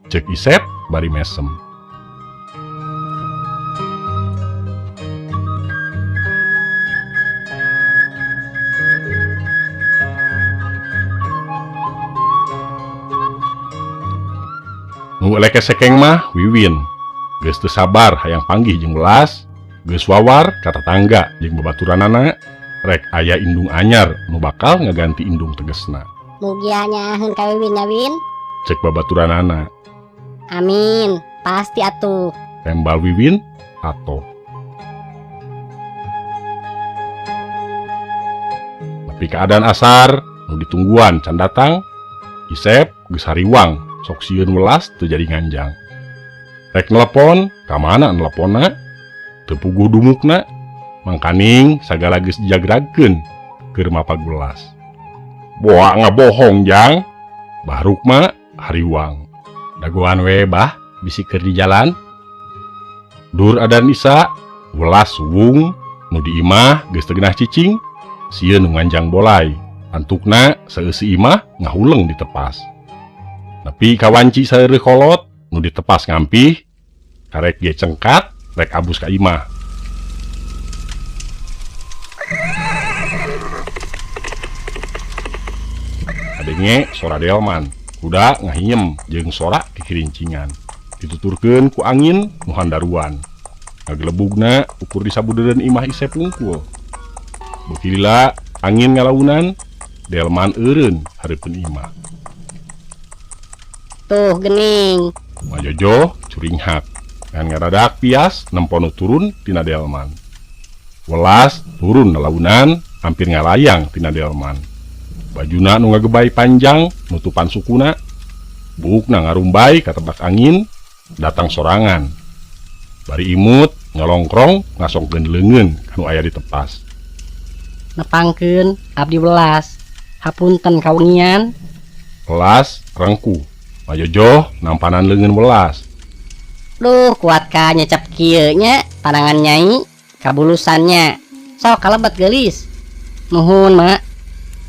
Cek Isep bari mesem. Nu eleke sekeng mah Wiwin. Geus teu sabar hayang panggih jeung welas, geus wawar ka tetangga jeung babaturanana rek aya indung anyar nu bakal ngaganti indung tegesna. Mugia nyaheun ka Wiwin ya Win. Cek babaturanana. Amin, pasti atuh. Tembal Wiwin ato. Tapi keadaan asar nu ditungguan can datang, Isep geus hariwang sok sieun welas teu jadi nganjang. Rek nelepon, ka mana neleponna? Teu puguh dumukna. Mangkaning sagala geus dijagragkeun keur mapag welas. Boa ngabohong jang. Bahruk mah hariwang. Dagoan we bah bisi keur di jalan. Dur adan Isa, welas suwung nu di imah geus teu geunah cicing, sieun nu nganjang bolai. Antukna saeusi imah ngahuleng ditepas. Nepi ka wanci saeureuk kolot nu ditepas ngampih, karek ge cengkat rek abus ka imah. Adenge sora delman, kuda ngahiem jeung sora kikirincingan. Dituturkeun ku angin nu handaruan. Ngagelebugna ukur di sabudeureun imah Isep wungkul. Beuki lila angin ngalaunan, delman eureun hareupeun imah. Tuh gening. Majojoh curinghat ngan ngaradak pias nemponu turun tina delman. Welas turun nalaunan hampir ngalayang tina delman. Bajuna nu ngagebay panjang nutupan sukuna. Buukna ngarumbay ka tebak angin, datang sorangan. Bari imut nyolongkrong ngasongkeun leungeun kanu aya di tepas. Nepangkeun abdi welas. Hapunten kawengian. Welas rengku. Majojoh nampanan leungeun welas. Duh kuat ka nyecep kieu nya panangan nyai kabulusannya. Sok kalebet geulis. Nuhun mak.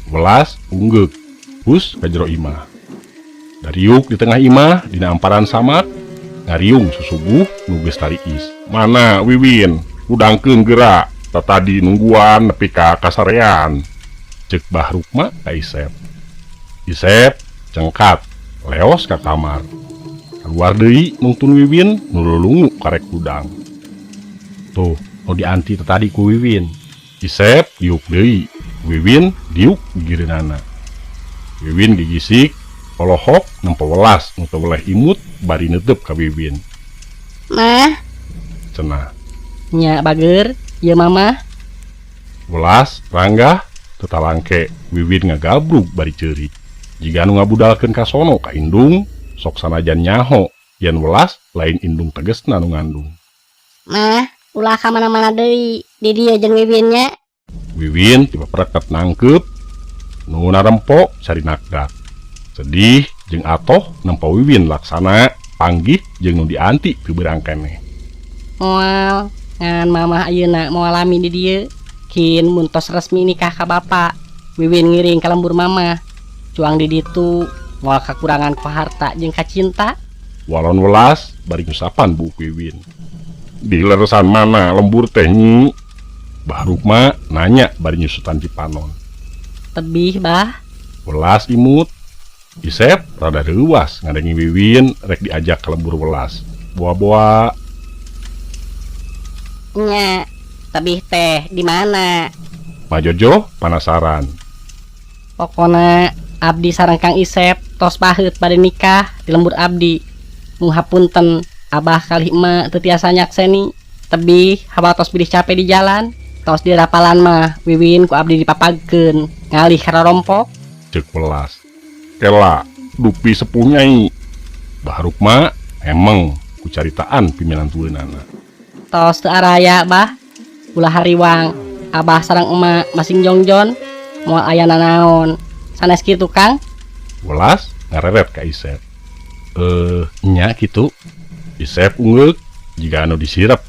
Welas unggek hus ka jero imah. Dariuk di tengah imah dina amparan samak ngariung susubuh nu geus tariis. Mana Wiwin, udangkeun geura, tadi nungguan nepi ka kasarean. Cek Bahruk mah ka Isep. Isep cengkat leos ka kamar. Keluar deui nungtun Wiwin nu lulungu karek udang. Tuh, nu dianti tadi ku Wiwin. Isep diuk deui, Wiwin diuk gigireunana. Wiwin gigisik, polohok nempo welas nu teu weleh imut bari neuteup ka Wiwin. Mah, Cenah. Nya bager, ieu mama. Welas ranggah teu talangke Wiwin ngagabrug bari ceurik. Jiga nu ngabudalkeun ka sono ka indung, sok sanajan nyaho yen welas lain indung tegesna nu ngandung. mah, ulah ka mana-mana deui di dieu jeung Wiwin nya. Wiwin tiba pereket nangkep, nu narempok cari nakdak. Sedih jeung atoh nempo Wiwin laksana panggih jeung nu dianti pibeurang keneh. Moal ngan mamah ayeuna moal lami di dieu. Kin muntos resmi nikah ka bapa. Wiwin ngiring ka lembur mamah. Cuang di ditu moal kakurangan ku harta jeung ka cinta. Walon welas bari nyusapan Bu Wiwin. Di leresan mana lembur teh nyi? Bahruk mah nanya bari nyusutan Cipanon. Tebih bah. Welas imut. Isep rada reuwas ngadengi Wiwin rek diajak ke lembur welas. Boa-boa. Nya, tebih teh di mana? Majojoh penasaran. Pokona abdi sareng Kang Isep tos paheut bade nikah di lembur abdi. Mung hapunten abah kali emak teu tiasa nyakseni. Tebih hawa tos bilih capek di jalan. Tos di rapalan mah Wiwin ku abdi dipapagkeun ngalih kararompok. Cek welas. Kela dupi sepuh nyai. Bahruk mah emeng ku caritaan piminantueunana. Tos teu araya bah. ulah hariwang abah sareng emak masing jongjon moal aya nanaon sanes kitu Kang. Welas ngareret ka Isep. Nya kitu. Isep ungeuk jika anu disirep.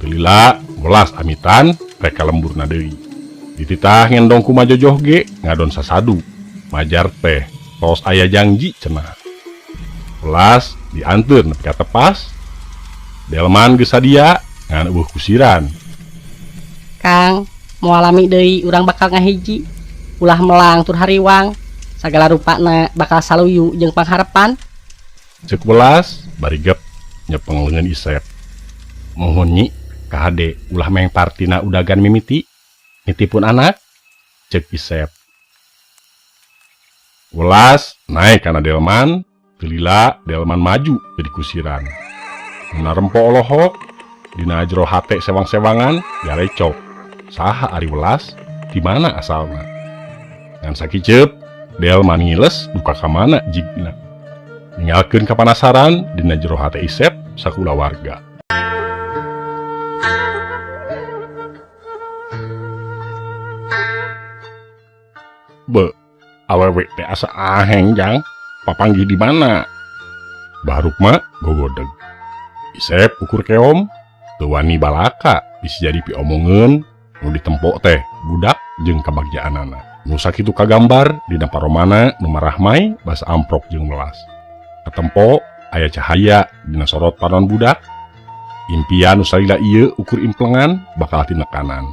Tulila welas amitan rek kalemburna deui. Dititah ngendong ku Majojoh ge ngadon sasadu. Majar teh tos aya janji cenah. Welas dianteur nepi ka tepas. Delman geus sadia ngan eueuh kusiran. Kang, mau alami deui urang bakal ngahiji. Ulah melang tur hariwang. Sagala rupana bakal saluyu jeung pangharepan. Ceuk welas barigep nyepeng leungeun Isep. Mohon nyi ka hade ulah meng partina udagan mimiti. Nitipun anak. Ceuk Isep. Welas naik kana delman. Tulila delman maju jadi kusiran. Dina rempo olohok. Dina jero hate sewang-sewangan garecok. Saha ari welas di mana asalna. Ngan sakicep delman ngiles duka ka mana jigna. Ninggalkeun kapanasaran dina jero hate Isep sakula warga. Awewe teh asa aheng jang papanggih di mana? Barukma gogodeg. Isep ukur keom teu wani balaka bisa jadi pi omongeun nu ditempok teh budak jeung kabagjaanana. Nu sakitu kagambar dina paromana nu marahmai basa amprok jeung melas. Katempo aya cahaya dina sorot panon budak. Impian nu salila ieu ukur implengan bakal tinekanan.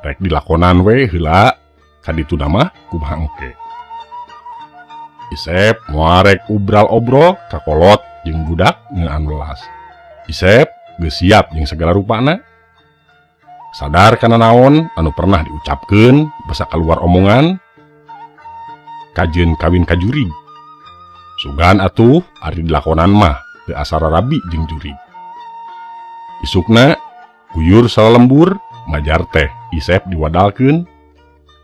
Rek dilakonan we heula kaditu mah kumaha engke. Isep nguarek ubral obrol kakolot jeung budak ngeunaan welas. Isep geus siap jeung segala rupana. Sadar kana naon anu pernah diucapkeun basa kaluar omongan. Kajeun kawin ka jurig. Sugan atuh ari dilakonan mah teu asara rabi jeung jurig. Isukna guyur salelembur majar teh Isep diwadalkeun.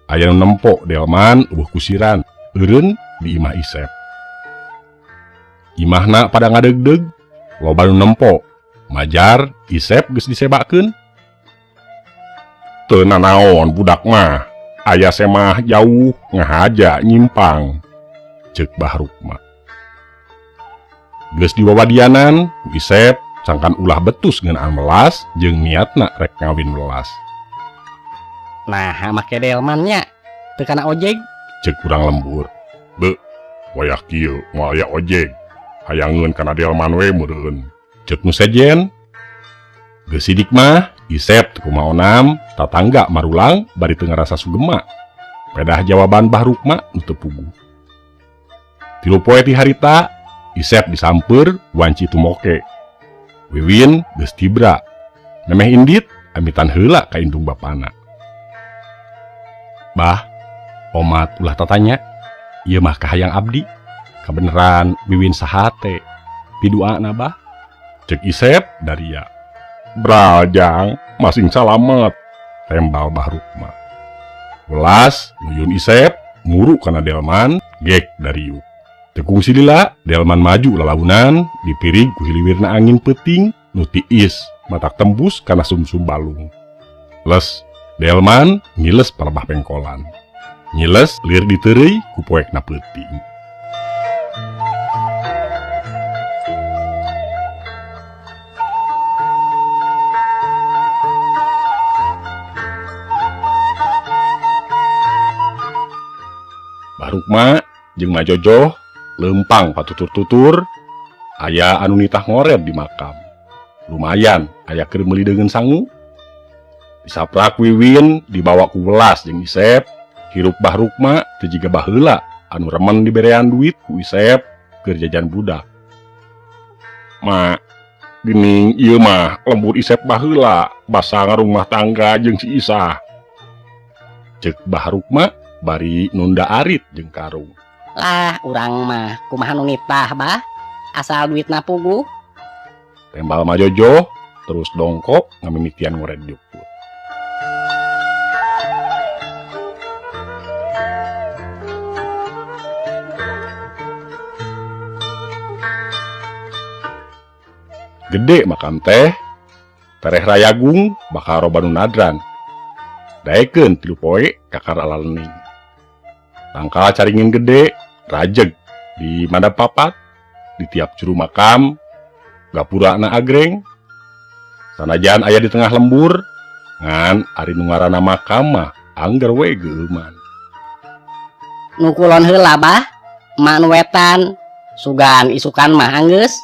Aya nu nempo delman eueuh kusiran eureun di imah Isep. Imahna pada ngadegdeg loba nu nempo majar Isep geus disebakeun. Teu nanaon budak mah, aya semah jauh ngahaja nyimpang. Ceuk Bahrukma. Geus diwawadianan ku Isep sangkan ulah betus ngeunaan melas jeung niatna rek ngawin welas. Nah, make delmannya teu kana ojeg. Ceuk urang lembur. Wayah kieu moal aya ojeg. Hayangeun kana delman we meureun. Ceuk nu sejen. Geus sidik mah Isep teu kumaonam, tatangga marulang bari teu ngarasa sugema. Pedah jawaban Bahrukma nu teu puguh. Tilu poe ti harita, Isep disamper wanci tumoke. Wiwin geus tibra. Nemeh indit amitan heula ka indung bapana. Bah, omat ulah tatanya. Ieu mah kahayang abdi. Kabeneran Wiwin saha teh? Piduana bah. Ceuk Isep daria. Brajang, masing salamet, tembal Bahrukma. Welas, nuyun Isep, nguru kana delman, gek dari yuk. Tekung silila, delman maju lalaunan, dipirig ku hiliwirna angin peting, nu tiis, matak tembus kana sumsum balung. Les, delman ngiles parabah pengkolan. Ngiles lir diteureuy ku poekna peuting. Bahrukma jeung Majojoh lempang patutur-tutur. Aya anu nitah ngored di makam. Lumayan aya keur meuli deungeun sangu. Disaprak Wiwin dibawa ku Welas jeung Isep. Hirup Bahrukma teu jiga baheula anu remen diberean duit ku Isep keur jajan budak. Ma, geuning ieu mah lembur Isep baheula basa ngarumah tangga jeung si Isah. Ceuk Bahrukma bari nunda arit jeung karung. Lah, urang mah kumaha nu nitah, bah? Asal duitna puguh. Tembal Majojoh terus dongkok ngamimitian ngored juput. Gede makam teh Tereh rayagung bakal robanu nadran. Daekeun 3 poe kakar alalening. Tangkal caringin gede, rajeg di mandap papat, di tiap juru makam, gapura na agreng. Sanajan aya di tengah lembur, ngan ari nu ngaranna makam mah angger we geuman. Nu kulon heula bah, emak nu wetan, sugan isukan mah anggeus.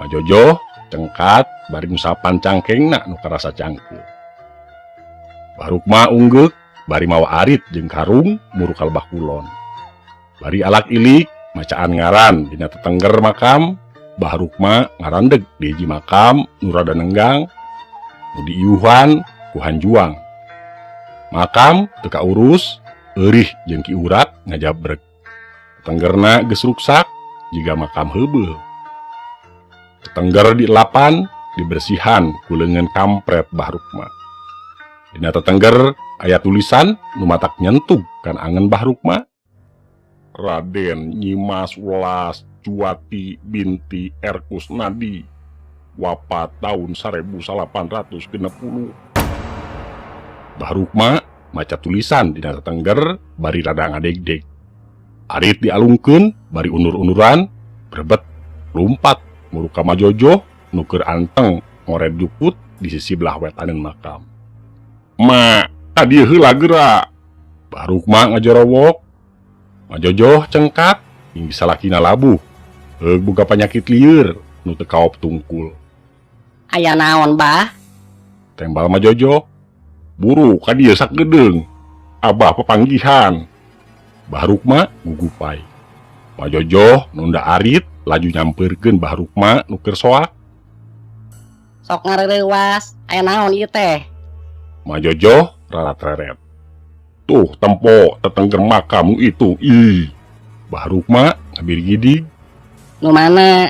Majojo cengkat bari nusapan cangkengna nu karasa cangkeu. Barukma unggek bari mawa arit jeung karung muru kalebah kulon. Bari alak ilik macaan ngaran dina tetengger makam, Barukma ngarandeg di hiji makam nu rada nenggang nu diiuhan ku hanjuang. Makam teu kaurus, eurih jeung ki urat ngajabreg. Tetenggerna geus ruksak jiga makam heubeul. Tetengger dielapan dibersihan ku leungeun kampret Barukma. Dina tetengger aya tulisan nu matak nyentug kan angen Barukma. Raden Nyimas Welas Juwati binti Erkus Nadi wafat tahun 1860. Barukma maca tulisan dina tetengger bari rada ngadegdeg. Arit dialungkeun bari undur-unduran brebet lumpat muru ka Majojo nu keur anteng ngored juput di sisi belah wetaneun makam. Ma, tadi heula geura. Barukma ngajorowok. Majojo cengkat ing bisa lakina labuh. Heug boga panyakit lieur nu teu kaop tungkul. Aya naon bah? Tembal Majojo. Buru ka dieu sakedeung. Abah pepanggihan. Barukma gugupai. Majojo nunda arit laju nyampeurkeun Barukma nu keur soak. Sok ngareurewas, aya naon ieu teh? Majojo rarat-reret. Tuh tempo tetengger makam nu itu. Ih. Barukma ngabir-gidig. Nu mana?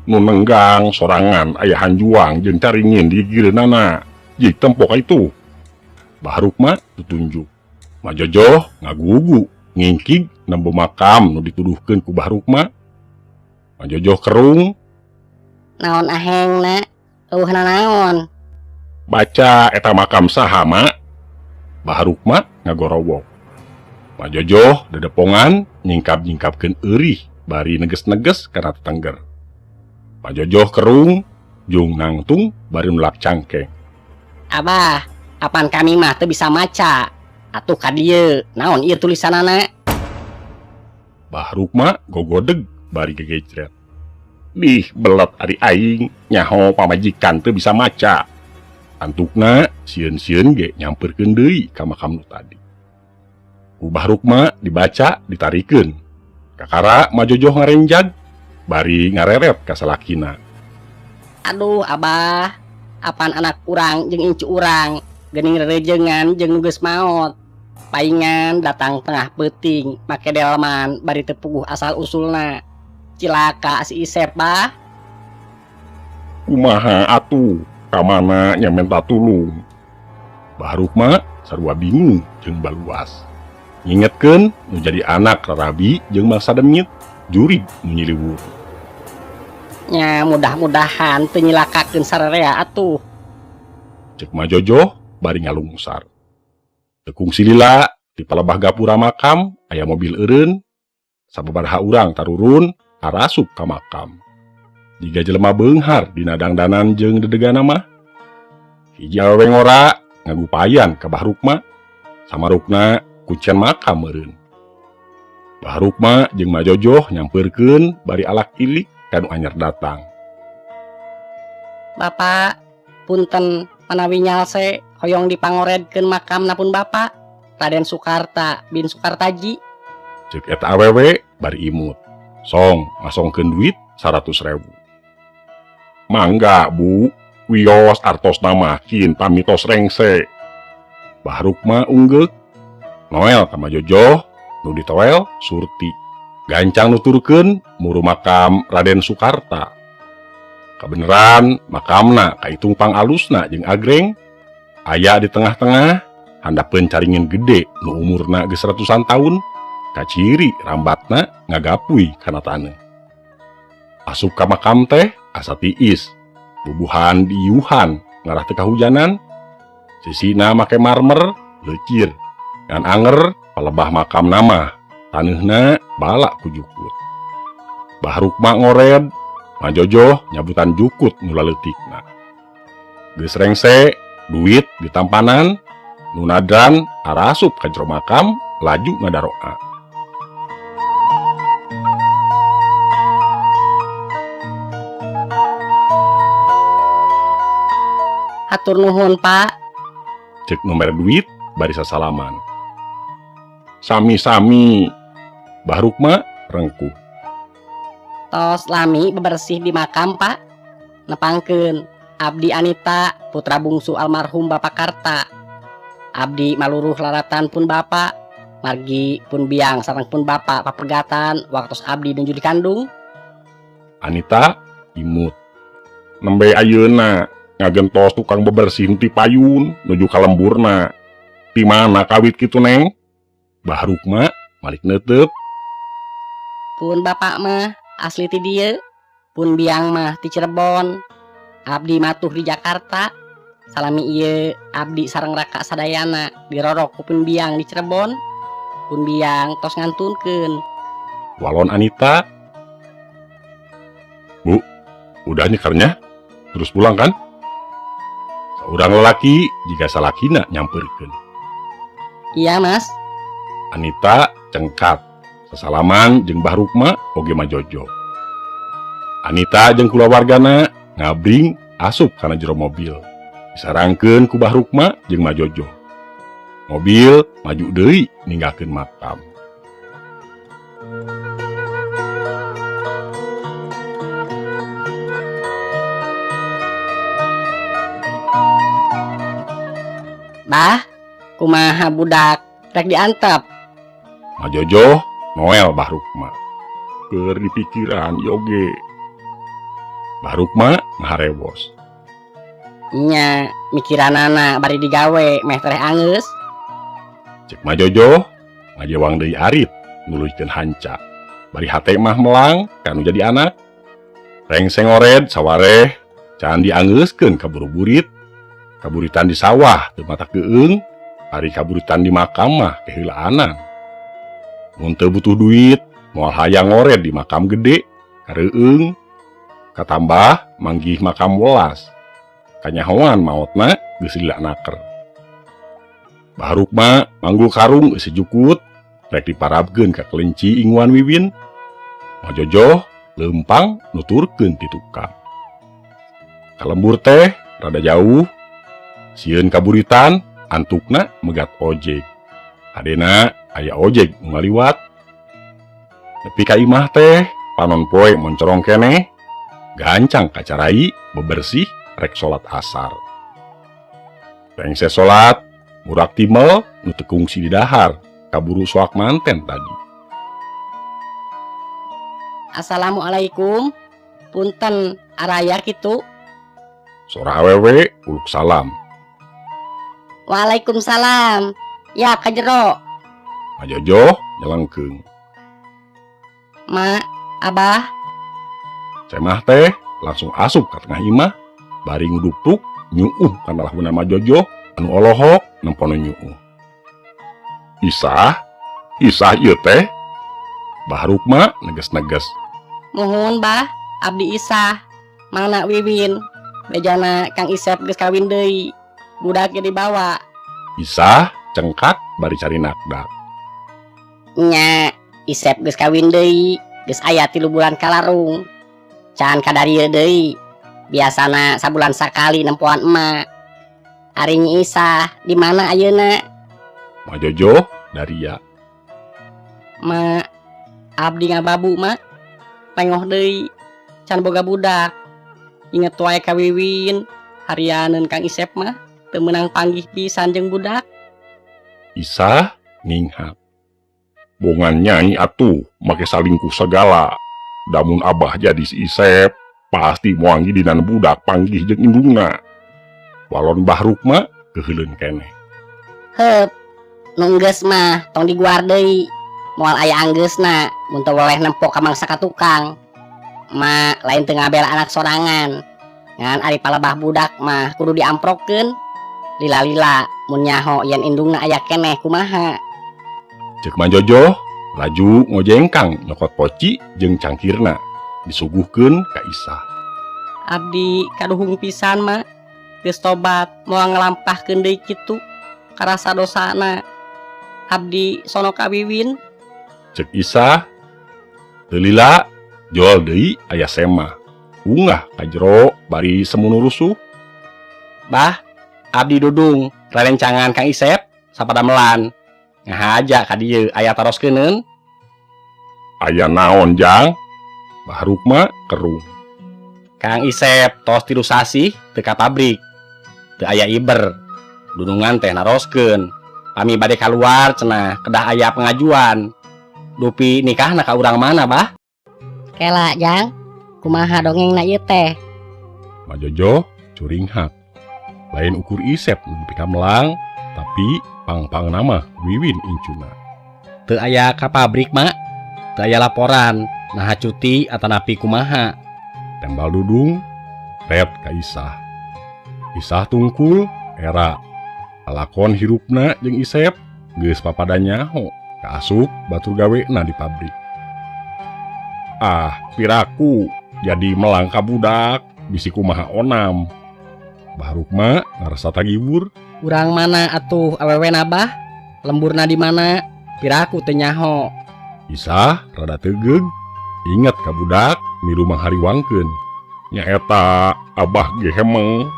Nu nenggang sorangan aya hanjuang jeung caringin di gireunana. Jik tempo ka itu. Barukma tutunjuk. Majojo ngagugu ngingkig nembe makam nu dituduhkeun ku Barukma. Majojo kerung. Naon ahengna? Eueuhna naon? Baca eta makam saha, Mak? Barukma ngagorowok. Majojo dedepongan nyingkap-nyingkapkeun eurih bari neges-neges kana tetengger. Majojo kerung jeung nangtung bari nulak cangkeng. Abah, apan kami mah teu bisa maca. Atuh ka dieu, naon ieu tulisanana? Barukma gogodeg bari gegecret. Dih belet ari aing nyaho pamajikan teu bisa maca. Antukna sieun-sieun ge nyampeurkeun deui ka makam nu tadi. Ku Barukma dibaca ditarikeun. Kakara Majojo ngarenjag bari ngareret ka salakina. Aduh Abah, apan anak urang jeung incu urang geuning rerejengan jeung nu geus maot. Paingan datang tengah peuting make delman bari teu puguh asal usulna. Cilaka si Isep bah. Kumaha atuh? Kamana nya minta tulung. Barukma sarua bingung jeung baluas. Ngingetkeun nu jadi anak rarabi jeung mangsa demit jurig nu nyiliwur. Nya mudah-mudahan teu nyilakakeun sararea atuh. Cek Majojo bari ngalungsar. Tekung silila di palebah gapura makam aya mobil eureun. Sababaraha urang tarurun arasup ka makam. Jiga jelema beunghar dina dangdanan jeung dedegana mah. Hiji awewe ngora ngagupayan ka Barukma. Samarukna kucian makam meureun. Barukma jeung Majojo nyampeurkeun bari alak ilik kanu anyar datang. Bapak, punten manawi nyalse hoyong dipangoredkeun makam napun Bapak Raden Sukarta bin Sukartaji. Cek eta awewe bari imut. Song ngasongkeun duit 100.000. Mangga Bu, wios artosna makin pamitos rengse. Barukma unggek. Noel ka Majojo, nu ditoel Surti. Gancang nuturkeun muru makam Raden Sukarta. Kabeneran makamna kaitung pangalusna jeung agreng. Aya di tengah-tengah handapeun caringin gede nu umurna geus ratusan taun. Kaciri rambatna ngagapuy kana taneuh. Asup ka makam teh asa tiis. bubuhan di Yuhan ngarah teu kahujanan. Sisina make marmer lecir ngan anger palebah makam nama taneuhna bala ku jukut. Bahrukma ngored Majojoh nyabutan jukut mula leutikna. Geus rengse duit ditampanan nu nadran arasup ka jero makam laju ngadaroa. Hatur nuhun Pak. Cek nomor duit bari sasalaman. Sami-sami. Bahrukma rengkuh. Tos lami bebersih di makam Pak. Nepangkeun abdi Anita putra bungsu almarhum Bapak Karta. Abdi maluruh laratan pun Bapak, margi pun biang sareng pun Bapak papegatan waktos abdi nuju dikandung. Anita imut. Nembe ayeuna ngagentos tukang bebersih ti payun nuju ka lemburna. Ti mana kawit kitu Neng? Bahrukma malik neuteup. Pun Bapak mah asli ti dieu, pun biang mah ti Cirebon. Abdi matuh di Jakarta. Salami ieu abdi sareng raka sadayana dirorok ku pun biang di Cirebon. Pun biang tos ngantunkeun. Walon Anita. Bu, udah nyekernya? Terus pulang kan? Seorang lelaki jika salakina nyamperkeun. Iya Mas. Anita cengkat. Sesalaman jeung Bahrukma oge Majojoh. Anita jeung kulawargana ngabring asup kana jero mobil. Disarangkeun ku Bahrukma jeung Majojoh. Mobil maju deui ninggalkeun makam. Bah, kumaha budak rek diantep. Majojoh Noel Bahrukma. Keur dipikiran yoge. Bahrukma ngaharewos. Nya mikiranana bari digawe meh teh angeus. Cek Majojoh ngajewang deui arit nuluykeun hanca. Bari hate mah melang kanu jadi anak. Rengseng ored sawareh can diangeuskeun ka buru-burit. Kaburitan di sawah teu mata keung, ari kaburitan di makam mah kehilaanan. Mun teu butuh duit, moal hayang ngored di makam gede, kareueung. Katambah manggih makam welas. Kanyahoan maotna geus lila naker. Bahrukma manggul karung geus sejukut, rek diparabkeun ka kelenci inguan Wiwin. Majojoh leumpang nuturkeun ti tukang. Kalembur teh rada jauh. Sieun kaburitan antukna megat ojek. Adena aya ojek nu ngaliwat. Nepi ka imah teh panon poe moncorong keneh. Gancang kacarai bebersih rek salat asar. Rengse salat murak timel nu teu kungsi di dahar kaburu soak manten tadi. Assalamualaikum. Punten araya kitu. Sora awewe uluk salam. Waalaikumsalam. Ya kajero. Majojoh nyelengkeung. Mak, Abah, Cemah teh langsung asup ka tengah imah, bari nguduk-duk nyuuh kana lahuna Majojoh anu olohok nempono nyuuh. Isah ieu teh. Bahrukma neges-neges. muhun Bah, abdi Isah. Mangna Wiwin. Bejana Kang Isep geus kawin deui. Budaknya dibawa. Isah cengkat bari cari nakdak. Nya, Isep geus kawin deui. Geus aya 3 bulan kalarung. Can kadarieu deui. Biasana sabulan sakali nempoan emak. Ari Nyi Isah di mana ayeuna? Majojoh daria. Mak, abdi ngababu mak. Pengoh deui. Can boga budak. Inget wae ka Wiwin. Harianeun Kang Isep mah teu meunang panggih pisan jeung budak. Isah ninghak. Bongan Nyai atuh make salingkuh segala. Damun Abah jadi si Isep, pasti moanggi dina budak panggih jeung indungna. Walon Bahrukma keheuleun keneh. Heup, nu geus mah tong diguar deui. Moal aya anggeusna, mun teu weleh nempo ka mangsa ka tukang. Mak lain teu ngabela anak sorangan. Ngan ari palebah budak mah kudu diamprokeun. Lila-lila mun nyaho yen indungna aya keneh kumaha. Cek Mang Jojo laju ngojengkang nyokot poci jeung cangkirna disuguhkeun ka Isah. Abdi kaduhung pisan mah. Geus tobat moal ngelampahkeun deui kitu karasa dosana. Abdi sono ka Wiwin. Cek Isah, teu lila jual deui aya sema. Unggah ka jero bari semunu rusuh. Bah, abdi dudung rerencangan Kang Isep sapadamelan. Ngahaja ka dieu aya taroskeun. Aya naon jang? Bahruk mah kerung. Kang Isep tos tilu sasih teu ka pabrik. Teu aya iber. Dudungan teh naroskeun. Kami bade kaluar cenah kedah aya pengajuan. Dupi nikahna ka urang mana, Bah? Kela jang, kumaha dongengna ieu teh? Mang Jojo curing hak. Lain ukur Isep nepi ka melang, tapi pang-pang nama Wiwin incuna. Teu aya ka pabrik, Mak. Teu aya laporan. Nah cuti atanapi kumaha. Tembal dudung, red ka Isah. Isah tungkul, era. Alakon hirupna jeung Isep, geus papada nyaho, kaasup batur gawena di pabrik. Ah, piraku, jadi melangka budak, bisi kumaha onam. Bahruk mah ngarasa tagibur. Urang mana atuh awewena Bah? Lemburna di mana? Piraku teu nyaho. Isah rada tegeug, inget ka budak milu manghariwangkeun. Nyaeta abah ge hemeng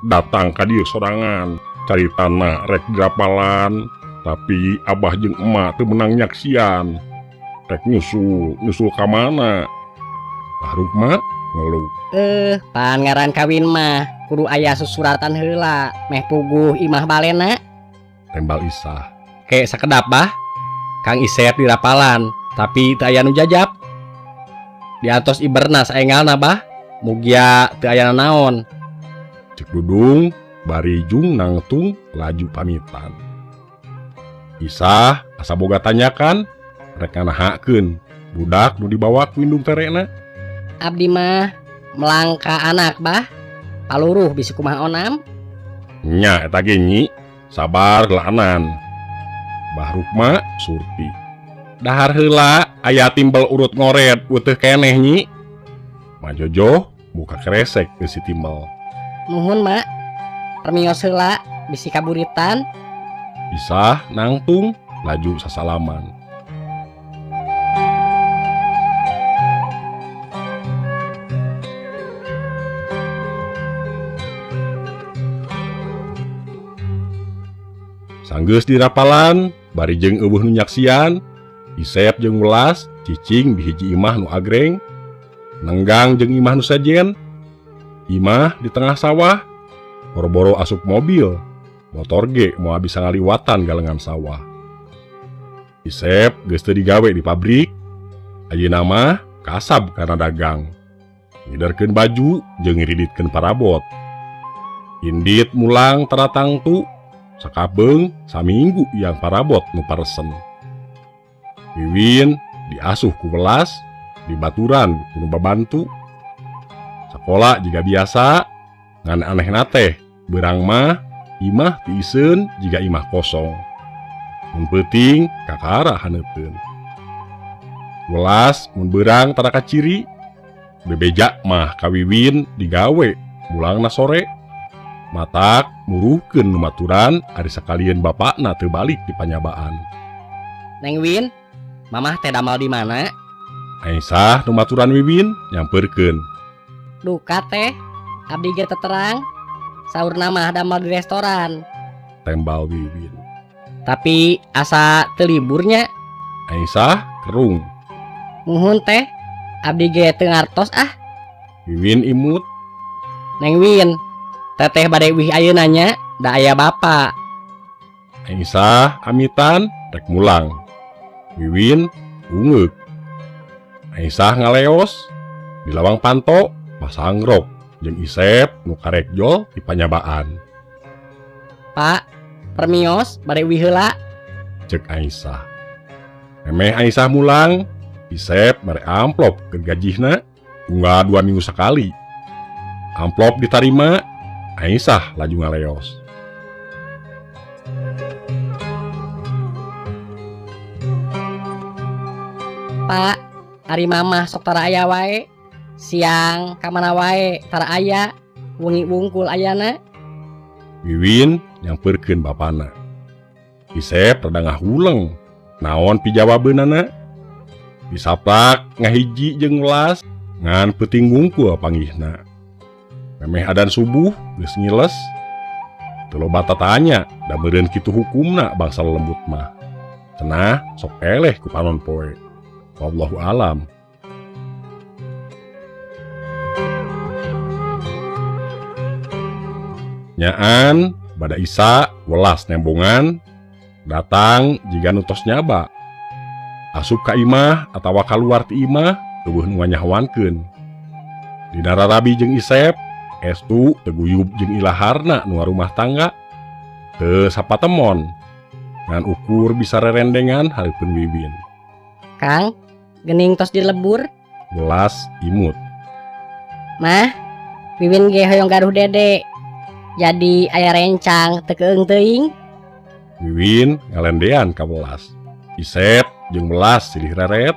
datang ka dieu sorangan. Caritana rek dirapalan, tapi abah jeung emak teu menang nyaksian. Rek nyusul ka mana? Bahruk mah ngeluh. Pan ngaran kawin mah kudu aya susuratan heula, meh puguh imah balena. Tembal Isah. Ke sakedap, Bah. Kang Isep dirapalan, tapi teu aya nu jajab. Diantos iberna saengalna, Bah. Mugia teu aya naon. Cek dudung bari jung nangtung laju pamitan. Isah asa boga tanyakan, rek nganahakeun budak nu dibawa ku indung terena. Abdi mah melangka anak Bah. Paluruh bisi kumaha onam. Nya eta ge nyi, sabar laanan. Bahruk mah surti. Dahar heula aya timbel urut ngoret uteuh keneh nyi. Mang Jojo buka kresek ke si timbel. Nuhun mak. Permios heula bisi kaburitan. Isah nangtung laju sasalaman. Sanggeus dirapalan, bari jeung eueuh nu nyaksian, Isep jeung Welas cicing di hiji imah nu agreng, Nenggang jeung imah nu sejen. Imah di tengah sawah, boro-boro asup mobil, motor ge moal bisa ngaliwatan galengan sawah. Isep geus teu digawe di pabrik, ayeuna mah kasab kana dagang. Ngiderkeun baju jeung ngiriditkeun parabot. Indit mulang taratang tu, sakabeung saminggu yang parabot nu paresen. Wiwin diasuh ku Welas, dibaturan ku nu babantu. Sakola jiga biasa, ngan anehna teh beurang mah imah ti iseun jiga imah kosong. Mun peuting kakara haneuteun. Welas mun beurang tara kaciri, bebeja mah ka Wiwin digawe mulangna sore. Matak muruhkeun numaturan ari sakalian bapakna teu balik di panyabaan. Neng Win, mamah teh damal di mana? Aisyah numaturan Wiwin nyamperkeun. Duka teh, abdi ge teu terang. Saurna mah damal di restoran. Tembal Wiwin. Tapi asa teu liburnya. Aisyah kerung. Muhun teh, abdi ge teu ngartos ah. Wiwin imut. Neng Win, teteh bade wih ayeuna nya, da aya bapa. Aisyah amitan rek mulang. Wiwin ungeuk. Aisyah ngaleos di lawang panto pasang rok jeung Isep nu karek jol di panyabaan. Pak, permios bade wih heula. Cek Aisyah. Memeh Aisyah mulang, Isep mere amplop ke gajihna unggah 2 minggu sekali. Amplop ditarima, Aisyah laju ngaleos. Pak, ari mamah sok tara aya wae. Siang kamana wae tara aya. Wengi wungkul ayana. Wiwin nyamperkeun bapana. Isep rada ngahuleng. Naon pijawabeunana? Disaplak ngahiji jeung welas ngan peuting wungkul panggihna. Memeh adan subuh geus ngiles. Teu loba tatanya da meureun kitu hukumna bangsa lembut mah. Cenah sok eleh ku panon poe. Wallahu alam. Nyaan bada Isa welas nembongan datang jika nutos nyaba asup ka imah atawa kaluar ti imah teueuh nu nganyahoankeun. Dina rarabi jeung Isep estu teguyub jeung ilaharna nu rumah tangga teu sapatemon ngan ukur bisa rerendengan hareupeun Wiwin. Kang, gening tos dilebur. Welas imut. Mah, Wiwin ge hoyong gaduh dede. Jadi aya rencang teu keung teuing. Wiwin ngalendean ka Welas. Isep jeung Welas silih reret.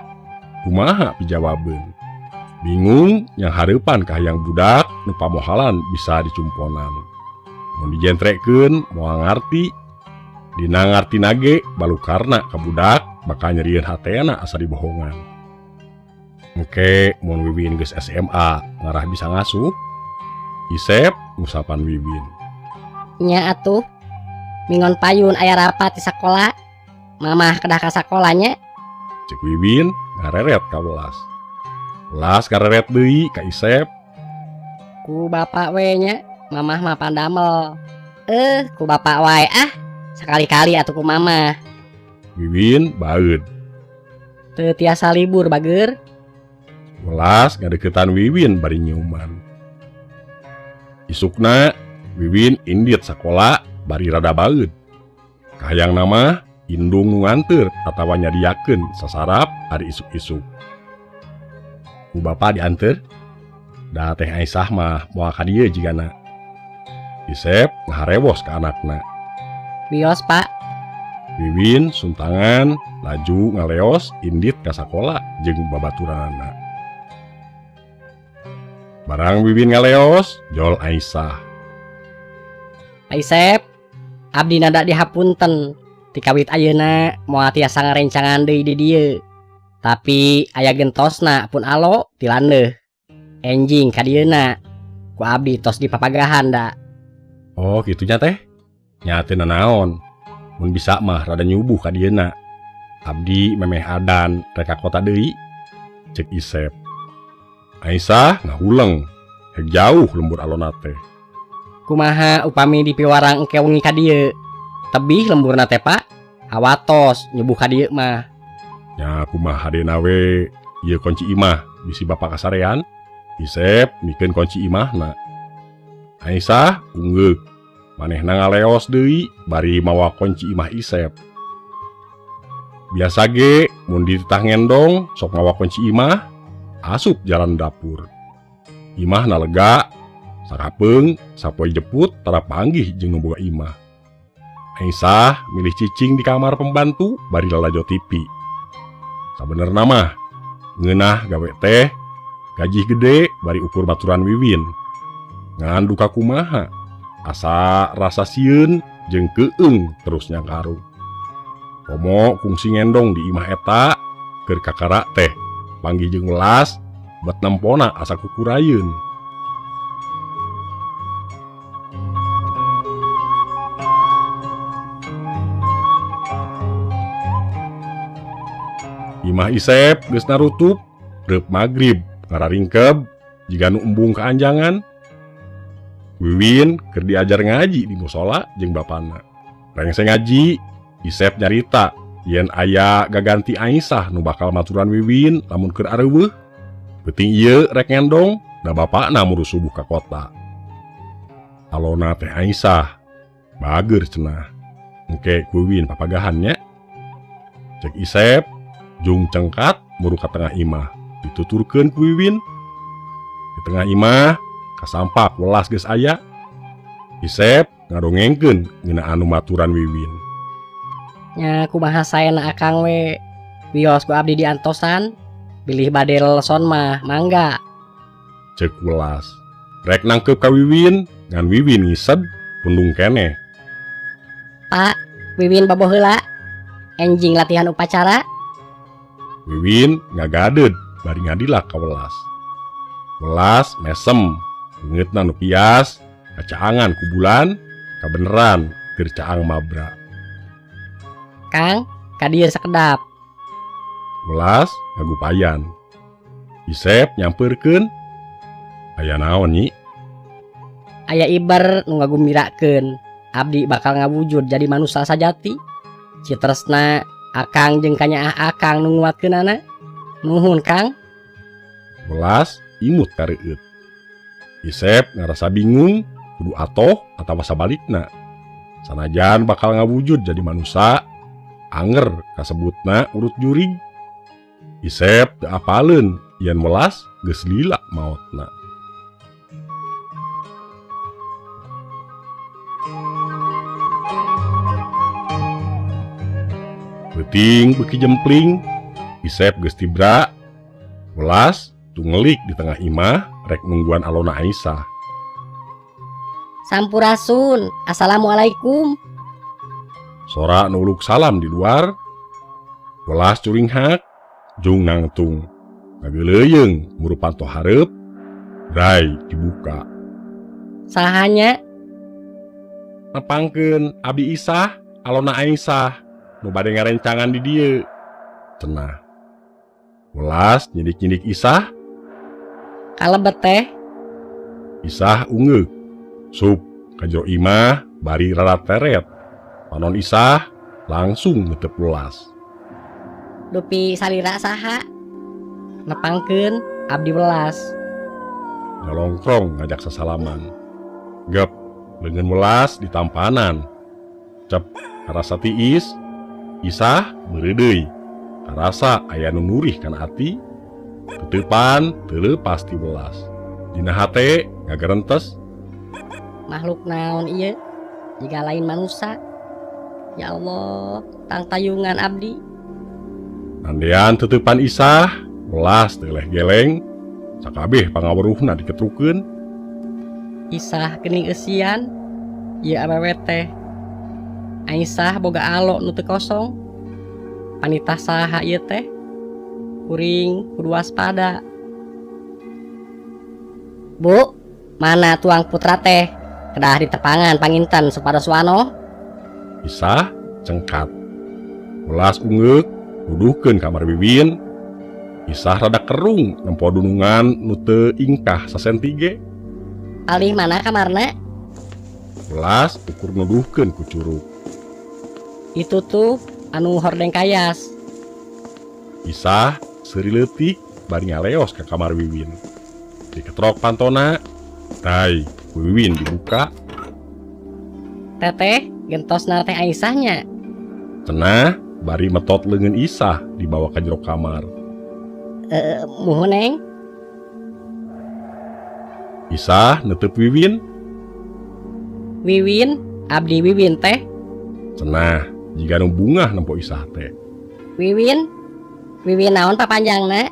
Kumaha pijawabeun. Bingung yang hareupan ka hayang budak nu pamohalan bisa dicumponan. Mun dijentrekeun moal ngarti. Dina ngartina ge balukarna ka budak bakal nyerieun hatena asa dibohongan. Engke mun Wiwin geus SMA ngarah bisa ngasuh. Isep ngusapan Wiwin. Nya atuh. Mingon payun aya rapat di sakola. Mamah kedah ka sakolanya. Cek Wiwin ngareret ka Welas. Welas ngareret deui ka Isep. Ku bapak we nya, mamah mah pandamel. Ku bapak wae ah. Sekali-kali atuh ku mamah. Wiwin baeud. Teu tiasa libur bager. Welas ngadeukeutan Wiwin bari nyeuman. Isukna Wiwin indit sakola bari rada baeud. Kahayang nama indung nu nganteur atawa nyadiakeun sasarap ari isuk-isuk. Ku bapa dianteur. Da teh Aisyah mah moal ka dieu jigana. Isep ngaharewos ka anakna. Bios pak. Wiwin suntangan laju ngaleos indit ka sakola jeung babaturanna. Barang Wiwin ngaleos jol Aisyah. Aisep, abdi nada dihapunten. Tikawit ayeuna moal tiasa ngarencangan deui di dieu. Tapi aya gentosna pun alo tilandeuh. Enjing ka dieuna. Ku abdi tos dipapagahan da. Oh kitunya teh. Nya teu naon. Mun bisa mah rada nyubuh ka dieuna. Abdi memeh adan rek ka kota deui. Cek Isep. Aisyah ngahuleng. Hek jauh lembur alona teh. Kumaha upami dipiwarang engke wengi ka dieu. Tebih lemburna teh pak. Awatos nyubuh ka dieu mah. Nya kumaha hadena we ieu kunci imah bisi bapak kasarean. Isep mikeun kunci imahna. Aisyah ungeuk. Manehna ngaleos deui bari mawa kunci imah Isep. Biasa ge mun dititah ngendong sok mawa kunci imah asup jalan dapur. Imahna lega. Sarapeung sapoe jeput tara panggih jeung nu boga imah. Aisyah milih cicing di kamar pembantu bari lalajo TV. Sabenerna mah ngeunah gawe teh gaji gede bari ukur baturan Wiwin. Ngan duka kumaha asa rasa sieun jeung keung terus nyangkaru. Komo kungsi ngendong di imah eta keur kakara teh panggih jeung Welas bet nempona asa kukurayeun. Imah Isep geus narutup reup magrib ngararingkeb jiga nu embung kaanjangan. Wiwin keur diajar ngaji di musola jeung bapana. Rengse ngaji, Isep nyarita yen aya gaganti Aisyah nu bakal maturan Wiwin lamun keur areuweuh. Penting ieu rek ngendong da bapana murus subuh ka kota. Alona teh Aisyah bager cenah. Engke Wiwin papagahan nya. Cek Isep jung cengkat muru ka tengah imah dituturkeun ku Wiwin. Di tengah imah kasampak welas geus aya. Isep ngadongengkeun ngeunaan numaturan Wiwin. Nya kumaha saena akang we. Wios ku abdi diantosan. Bilih bade leleson mah mangga. Cek welas. Rek nangkep ka Wiwin, ngan Wiwin ngised pundung keneh. Pak, Wiwin boboh heula. Enjing latihan upacara. Wiwin ngagaded bari ngadilak ka welas. Welas mesem, beungeutna nu pias, kacaangan ku bulan, kabeneran keur caang mabra. Kang, ka dieu sakedap. Welas ngagupayan. Isep nyampeurkeun. Aya naon nyi? Aya iber nu ngagumirakeun. Abdi bakal ngawujud jadi manusia sajati. Citresna akang jeung kanyaah akang nu nguatkeunana. Nuhun Kang. Welas imut kareueut. Isep ngarasa bingung kudu atoh atawa sabalikna. Sanajan bakal ngawujud jadi manusia, anger kasebutna urut jurig. Isep teu apaleun yen Welas geus lila maotna. Beuting beuki jempling, Isep geus tibra. Welas tunggelik di tengah imah rek nungguan alona Aisyah. Sampurasun. Assalamualaikum. Sora nuluk salam di luar. Welas curing hak, jung nangtung. Ngageuleuyeng murupanto hareup. Rai dibuka. Sahanya Nepangkeun abdi Isah, alona Aisyah. Nu bade ngarencangan di dieu. Cenah. Welas nyidik-nyidik Isah. kalebet teh. Isah ungeuk. Sup ka jero imah bari rara teret. Panon Isah langsung ngetep Welas. Dupi salira saha. Nepangkeun abdi welas. Nyolongkrong ngajak sasalaman. Gep leungeun Welas ditampanan. Cep karasa tiis. Isah meureudeuy. Karasa aya nu nurih kana ati. Tuteupan teu leupas ti Welas. Dina hate ngagarentes. Makhluk naon ieu? Jiga lain manusia. Ya Allah, tang tayungan abdi. Andean tuteupan Isah, Welas teu leh geleng. Sakabeh pangaweruhna diketrukeun. Isah geuning eusian. Ieu awewe teh. Aisyah boga alo nu teu kosong. Panitah saha ieu teh? Kuring kudu waspada. Bu, mana tuang putra teh? Kedah ditepangan panginten supados wano. Isah cengkat. Welas ungeuk nuduhkeun kamar Wiwin. Isah rada kerung nempo dunungan nu teu ingkah sasenti ge. Palih mana kamarna? Welas ukur nuduhkeun ku curug. Itu tuh anu hordeng kayas. Isah seuri leutik bari ngaleos ka kamar Wiwin. Diketrok pantona. Tai, Wiwin dibuka. Teteh gentosna teh Aisyahnya. Cenah bari metot leungeun Isah dibawa ka jero kamar. Muhun neng. Isah netep Wiwin. Wiwin, abdi Wiwin teh. Cenah jika nu bungah nempo Isah teh. Wiwin. Wiwin naon papanjangna?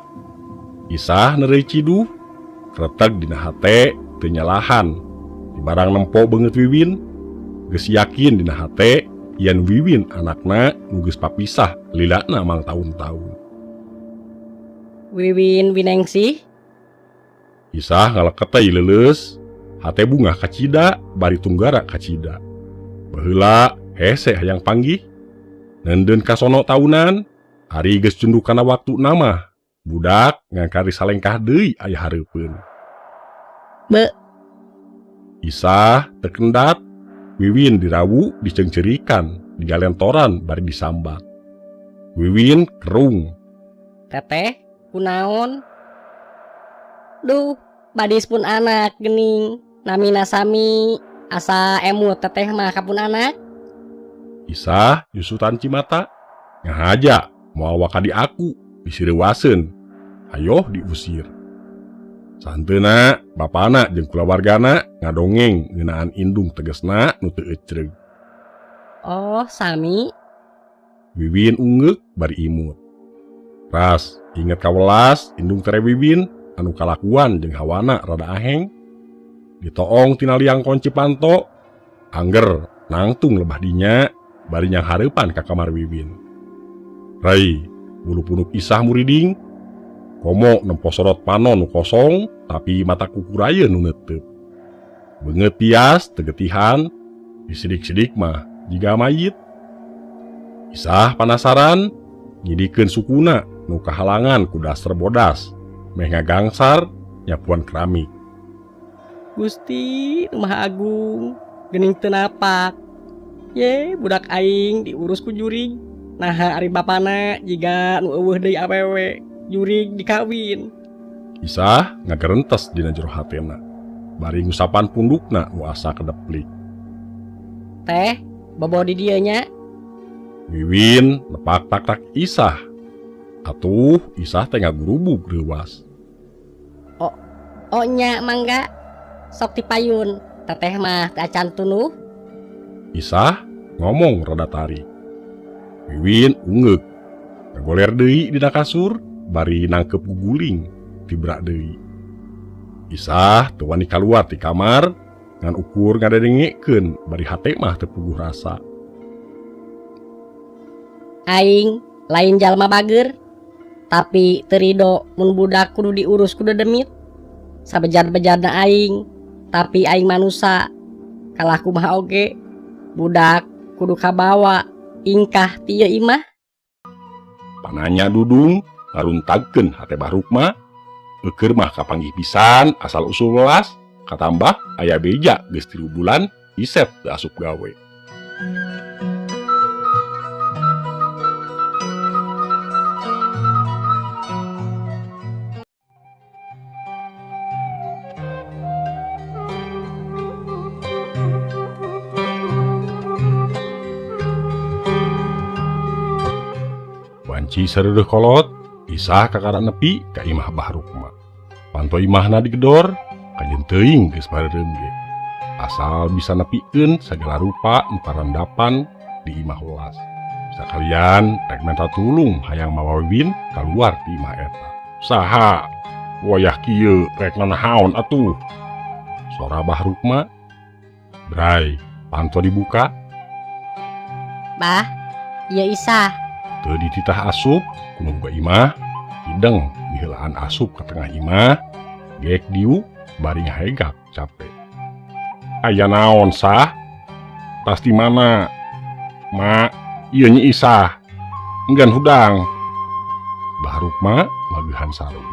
Isah nerei ciduh. Kretek dina hate teu nyalahan. Di barang nempo beungeut Wiwin. Geus yakin dina hate yen Wiwin anakna nu geus papisah lilana mang taun-taun. Wiwin Winengsih. Isah ngaleket teh leuleus. Hate bungah kacida bari tunggara kacida. Baheula hese hayang panggih. Nendeun kasono taunan. Ari geus cunduk kana waktu nama. Budak ngangkari salengkah deui aya hareupeun. Be. Isah terkendat. Wiwin dirawu dicengcerikan, digalentoran bari disambat. Wiwin kerung. Teteh, kunaon? Duh, badis pun anak gening. Namina sami asa emut teteh mah kapun anak. Isah yusutan cimata. Ngahaja moal wakadi aku disireuwaseun. Hayoh diusir. Santeuna bapana jeung kulawargana ngadongeng ngeunaan indung tegesna nu teu ecreug. Oh, sami. Wiwin ungeuk bari imut. Ras inget kawelas indung tere Wiwin anu kalakuan jeung hawana rada aheng. Ditoong tina liang kunci panto, angger nangtung lebah dinya bari nyang hareupan ka kamar Wiwin. Rai, bulu punuk Isah muriding, komo nempo sorot panon nu kosong tapi mata kukuraya nu neuteup. Beungeut tias tegetihan, disidik-sidik mah jiga mayit. Isah penasaran, nyidikeun sukuna nu kahalangan ku daster bodas, meh ngagangsar nyapuan keramik. Gusti, Maha Agung, geuning teu napak. Ye, budak aing diurus ku jurig. Naha ari bapana jiga nu eueuh deui awewe, jurig dikawin. Isah ngagerentes dina jero hatena, bari ngusapan pundukna nu asa kedeplik. Teh, bobo di dieu nya. Wiwin nepak tak-tak Isah. Atuh, Isah teh ngagurubug reuwas. Oh nya mangga, sok dipayun. Teteh mah teu acan tunuh. Isah ngomong rada tarik. Wiwin ungeuk, ngagoler deui dina kasur, bari nangkep guguling, tibrak deui. Isah teu wani kaluar ti kamar, ngan ukur ngadedengekeun, bari hate mah teu puguh rasa. Aing lain jalma bager, tapi teu ridho mun budak kudu diurus kudu demit. Sabejad-bejadna aing, tapi aing manusa. Kalah kumaha oge, budak kudu kabawa ingkah ti ieu imah. Pananya Dudung ngaruntagkeun hate Bahruk mah, eukeur mah kapanggih pisan asal usul welas, katambah aya beja geus 3 bulan Isep teu asup gawe. Wanci sareureuk kolot, Isah kakara nepi ka imah Bahruk mah. Panto imahna digedor, kajeun teuing geus bareureumm ge. Asal bisa nepikeun sagala rupa nu karandapan di imah welas. Sakalian rek minta tulung hayang mawa Wiwin kaluar ti imah eta. Saha? Wayah kieu rek nanahaon atuh. Sora Bahruk mah. Brai, panto dibuka. Bah, ieu Isah. Teu dititah asup, kudu buka imah, hideng diheulaan asup ke tengah imah, geek diu, bari ngahegak capek. Aya naon Sah? Tas di mana? Mak, ieu nya Isah. Enggan hudang. Bahruk mah mageuhan sarung.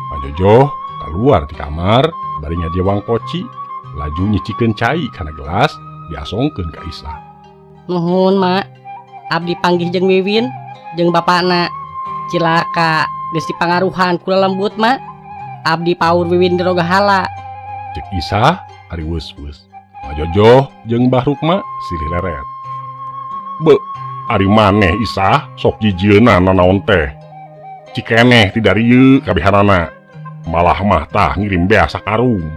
Majojoh keluar di kamar, bari ngadiawang koci, laju nyicikeun cai kana gelas, diasongkeun ka Isah. Nuhun mak, abdi panggih jeung Wiwin jeung bapakna. Cilaka geus dipangaruhan kula lembut mak. Abdi paur Wiwin di roga hala. Cek Isah ari weus-weus. Majojoh jeung Bahruk mah silih leret. Be, ari maneh Isah sok jijieuna nanaon teh. Cikeneh ti dari ieu kabehanana. Malah mah tah ngirim bea sakarung.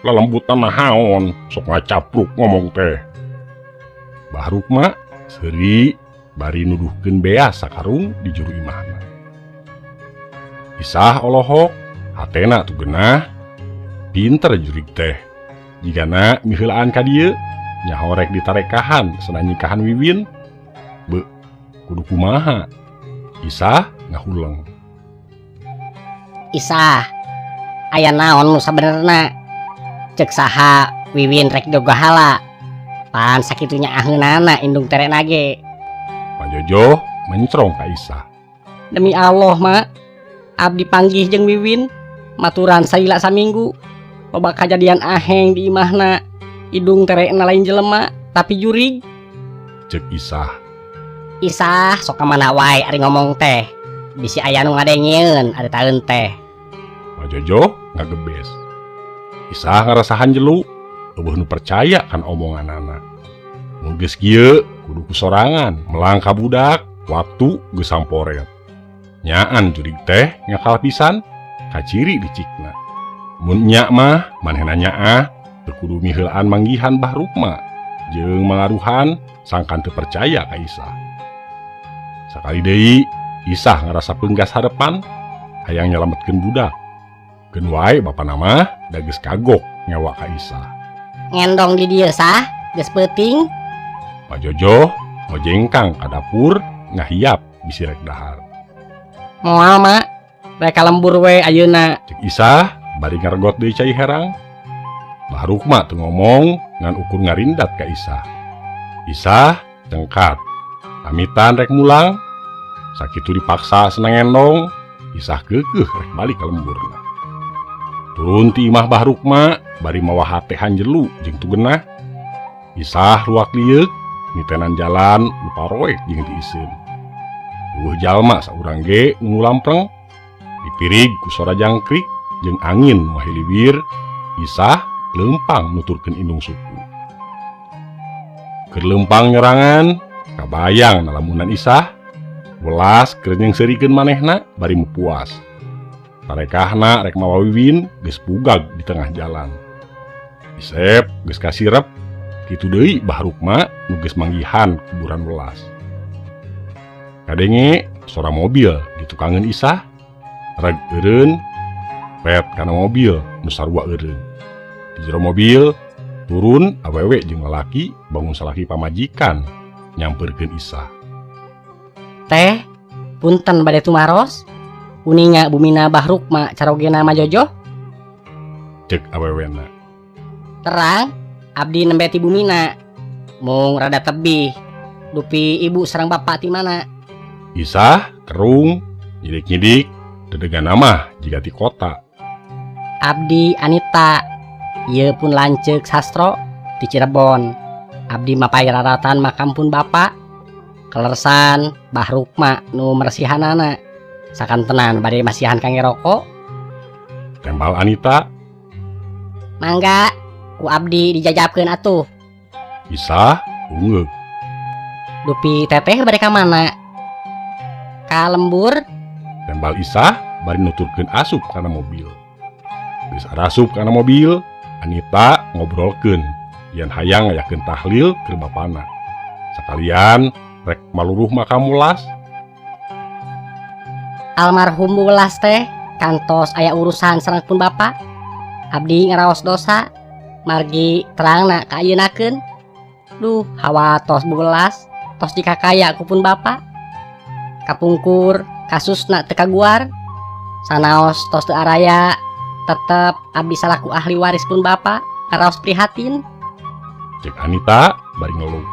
Lalembutna nahaon sok ngacapruk ngomong teh. Bahruk mah seuri bari nuduhkeun bea sakarung di juru imahna. Isah olohok, hatena tu geunah, pinter jurig teh. Jigana miheulaan ka dieu, nyaho rek ditarekahan sana nikahan Wiwin. Be, kudu kumaha? Isah ngahuleng. Isah, aya naon nu sabenerna? Cek saha Wiwin rek doga hala. Pan sakitunya aheunana indung terena ge. Majojoh mencrong ka Isah. Demi Allah mak, abdi panggih jeung Wiwin maturan saila saminggu. Loba kajadian aheng di imahna, idung terena lain jelema tapi jurig. Cek Isah. Isah sok kamana wae ari ngomong teh. Bisi aya nu ngadengieun ari taeun teh. Majojoh ngagebes. Isah ngarasahan jelu, eueuh nu percaya kan omonganana. Mun geus kieu kudu kusorangan melang ka budak, waktu geus samporet. Nyaan jurig teh ngakal pisan, kaciri dicikna. Mun nya mah manehna nyaah teu miheulaan manggihan Bahrukma jeung mangaruhan sangkan teu percaya ka Isah. Sakali deui Isah ngarasa peunggas harepan hayang nyalametkeun budak. Keun wae bapana mah da geus kagok nyawa ka Isah. Ngendong di dieu sah, geus peuting. Mak Jojo ngojengkang ka dapur ngahiap bisi rek dahar. Moal mak, rek lembur we ayeuna. Cek Isah bari ngaregot deui cai herang. Bahrukma teu ngomong ngan ukur ngarindat ka Isah. Isah cengkat, pamitan rek mulang. Sakitu dipaksa seneng ngendong, Isah keukeuh rek balik ka lemburna. Turun ti imah Bahrukma bari mawa hate hanjelu jeung tugeunah. Isah luak liuk nitenan jalan nu paroek jeung diiseun. Eueuh jalma saurang ge nu lampreng dipirig ku sora jangkrik jeung angin nu hilibir. Isah leumpang nuturkeun indung suku. Keur leumpang nyorangan kabayang nalamunan Isah welas keur nyengseurikeun manehna bari mupuas. Tarekahna rek mawa wiwin geus pugag di tengah jalan. Isep geus kasirep kitu deui Bahrukma nu geus manggihan kuburan welas. Kadenge sora mobil ditukangeun Isah reg eureun pet kana mobil nu sarua eureun. Di jero mobil turun awewe jeung lalaki bangun salaki pamajikan nyampeurkeun Isah. Teh, punten bade tumaros. Kuninga bumina Bahrukma carogena mah Jojo. Cek awewena. Terang, abdi nembe ti bumina. Mung rada tebih. Dupi ibu sareng bapak ti mana? Isah kerung nyidik-nyidik dedegan mah jiga ti kota. Abdi Anita. Ieu pun lanceuk sastro di Cirebon. Abdi mapai raratan makampun bapak. Kelersan Bahrukma nu mersihanana. Sakantenan bade masihan kangge rokok. Tembal Anita. Mangga, ku abdi dijajabkeun atuh. Isah ungeug. Dupi teteh bade ka mana? Ka lembur. Tembal Isah bari nuturkeun asup kana mobil. Geus arasup kana mobil, Anita ngobrolkeun yen hayang ngayakeun tahlil keur bapana. Sakalian rek maluruh makam ulas. Almarhum Bulas teh kantos aya urusan sareng pun bapak. Abdi ngaraos dosa, margi terangna ka ayeunaakeun. Duh, hawa tos Bulas, tos dikakaya ku pun bapak. Kapungkur kasusna teu kaguar. Sanaos tos teu araya, tetep abdi salaku ahli waris pun bapak ngaraos prihatin. Cek Anita bari ngeluh.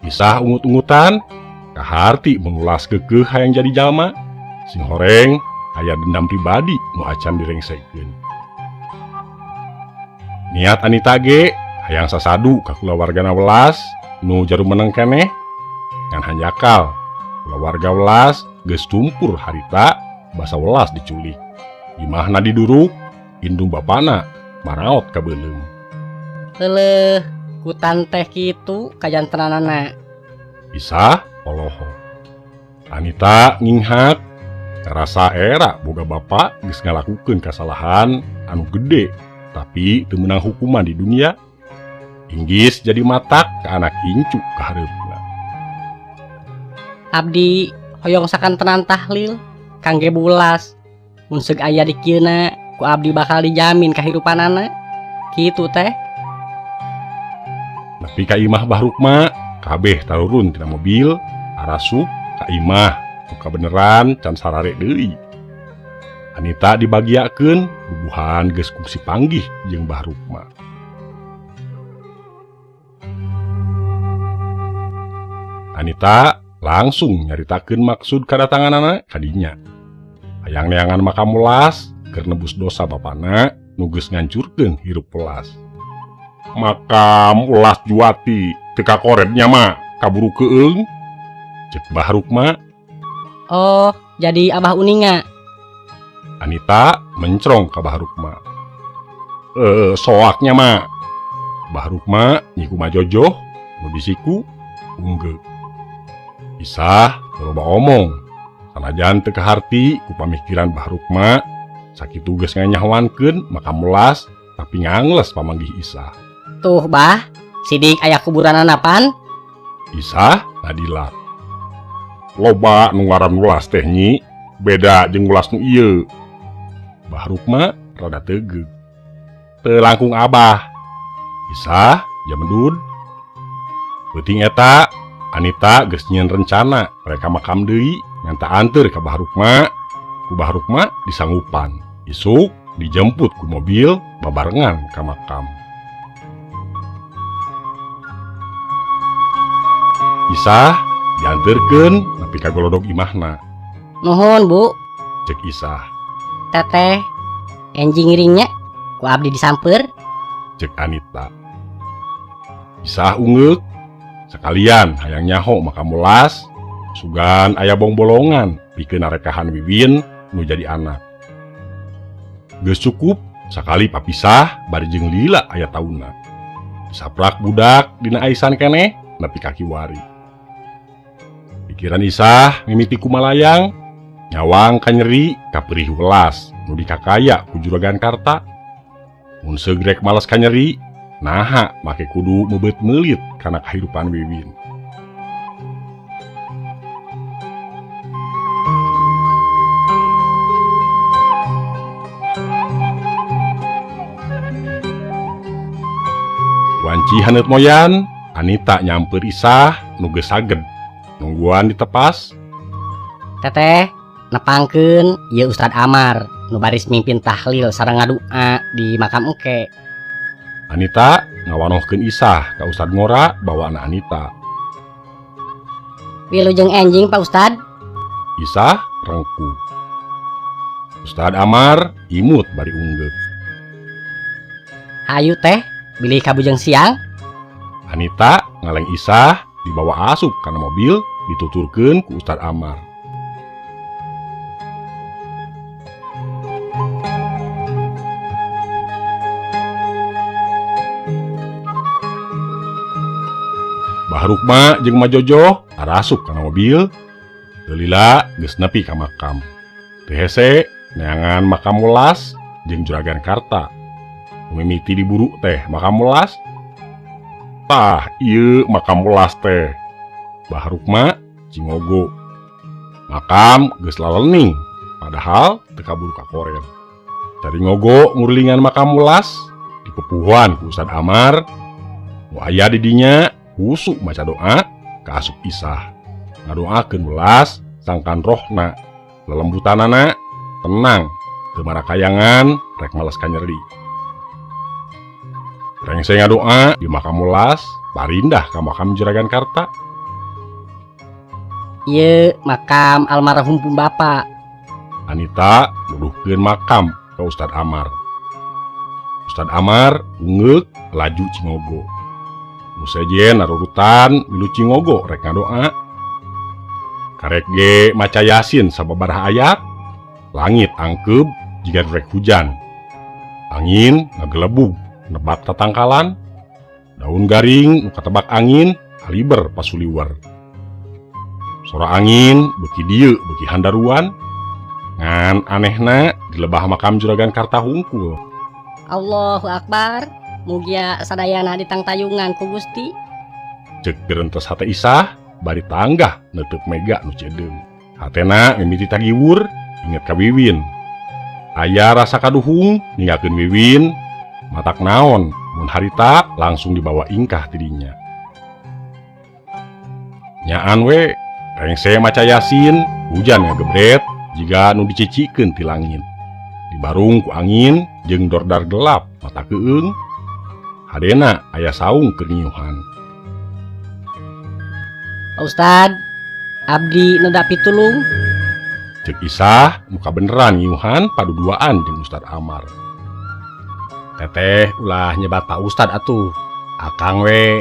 Isah ungut-ungutan kaharti mengulas keukeuh hayang jadi jalma. Sing horeng aya dendam pribadi nu acan direngsekeun. Niat Anita ge hayang sasadu ka kulawargana welas nu jarum meneng keneh ngan hanjakal kulawarga welas geus tumpur harita basa welas diculik. Imahna diduruk indung bapana maraot ka beulem. Heuleuh, kutan teh kitu kajantenanana. Isah oloho. Anita nginghak rasa era boga bapak geus ngalakukeun kasalahan anu gede tapi teu meunang hukuman di dunia. Inggis jadi matak ka anak incu ka hareupna. Abdi hoyong sakantenan tahlil kangge Bulas. Mun seug aya di kieuna ku abdi bakal dijamin kahirupanana. Kitu teh. Nepi ka imah Bahrukma kabeh tarurun tina mobil arasup ka imah. Muka beneran can sarare deui. Anita dibagiakeun bubuhan geus kungsi panggih jeung Bahrukma. Anita langsung nyaritakeun maksud kadatanganana ka dinya. Hayang neangan makam welas keur nebus dosa bapana nu geus ngancurkeun hirup welas. Makam welas Juwati teu kakorednya mah kaburu keung. Cek Bahrukma. Oh, jadi Abah Uninga. Anita mencrong ke Bahrukma. Soaknya mah. Bahrukma nyiku mah Jojo, nu disiku unggeu. Isah loba omong. Sanajan teu kaharti ku pamikiran Bahrukma sakit tugas nganyahwankeun makam melas tapi ngangles pamanggih Isah. Tuh bah, sidik aya kuburan napan? Isah ngadilat. Loba nu ngaran ulas teh nyi, beda jeung ulas nu ieu. Bahruk mah rada tegeug. Teu langkung Abah. Isah jamendud. Peuting eta Anita geus nyieun rencana mereka makam deui nganta anteur ka Bahruk mah. Ku Bahruk mah disanggupan. Isuk dijemput ku mobil babarengan ka makam. Isah dianterkeun nepi ka golodog imahna. Nuhun Bu. Cek Isah. Teteh enjing ringnya ku abdi disamper. Cek Anita. Isah ungeuk sekalian hayang nyaho makam melas sugan aya bong-bolongan pikeun narekahan Wiwin nu jadi anak. Geus cukup sakali papisah bari jeung lila aya taunna. Saprak budak dina aisan keneh nepi ka kiwari. Pikiran Isah mimiti kumalayang nyawang ka nyeri ka perih welas nu dikakaya ku Juragan Karta. Mun segrek males ka nyeri, naha make kudu mebeut meulit kana kahirupan Wiwin. Wanci haneut moyan, Anita nyamper Isah nu geus saged. Nungguan ditepas. Teteh nepangkeun ieu Ustad Amar nu baris mimpin tahlil sareng ngadua di makam engke. Anita ngawanohkeun Isah ka Ustad Ngora bawaana Anita. Wilujeng enjing Pak Ustad. Isah rengku. Ustad Amar imut bari unggeup. Ayu teh bilih kabujeng siang. Anita ngaleng Isah dibawa asup kana mobil dituturkeun ku Ustad Amar. Bahruk mah jeung Majojo arasup kana mobil. Teu lila geus nepi ka makam. Teu hese neangan makam melas jeung Juragan Karta. Mimiti diburu teh makam melas. Tah ieu makam melas teh. Bahruk mah cingogo. Makam geus lalening padahal teu kaburu ka koren. Tari ngogo ngurlingan makam melas dipepuhan ku Ustad Amar. Nu aya di dinya husu maca doa ka asup Isah. Ngadoakeun welas sangkan rohna, lelembutanana tenang, teu marakayangan rek males ka nyeri. Rengse ngadoa di makam welas parindah ka makam Juragan Karta. Ieu makam almarhum Bapak. Anita nuduhkeun makam ka Ustad Amar. Ustad Amar ungeuk laju cingogo. Musejen narurutan milu cingogo rek ngadoa. Karek ge maca Yasin sababaraha ayat. Langit angkeb jiga rek hujan. Angin ngagelebug nebat tatangkalan. Daun garing nu katebak angin haliber pasuliwer. Sora angin beuki dieu beuki handaruan. Ngan anehna di lebah makam Juragan Karta hungkul. Allahu Akbar. Mugia sadayana ditangtayungan ku Gusti. Cek gerentes hate Isah bari tanggah neuteuk mega nu cedeung. Hatena mimiti tagiwur inget ka Wiwin. Aya rasa kaduhung ninggalkeun Wiwin. Matak naon mun harita langsung dibawa ingkah tidinya. Nyaan we rengse maca Yasin, hujan ngagebret jiga nu dicicikeun ti langit. Dibarung ku angin jeung dordar gelap mata keung. Hadena aya saung kerniuhan. Pak Ustad, abdi neda pitulung. Cek Isah muka beneran nyiuhan paduduaan jeung Ustad Amar. Teteh ulah nyebat Pak Ustad atuh. Akang we.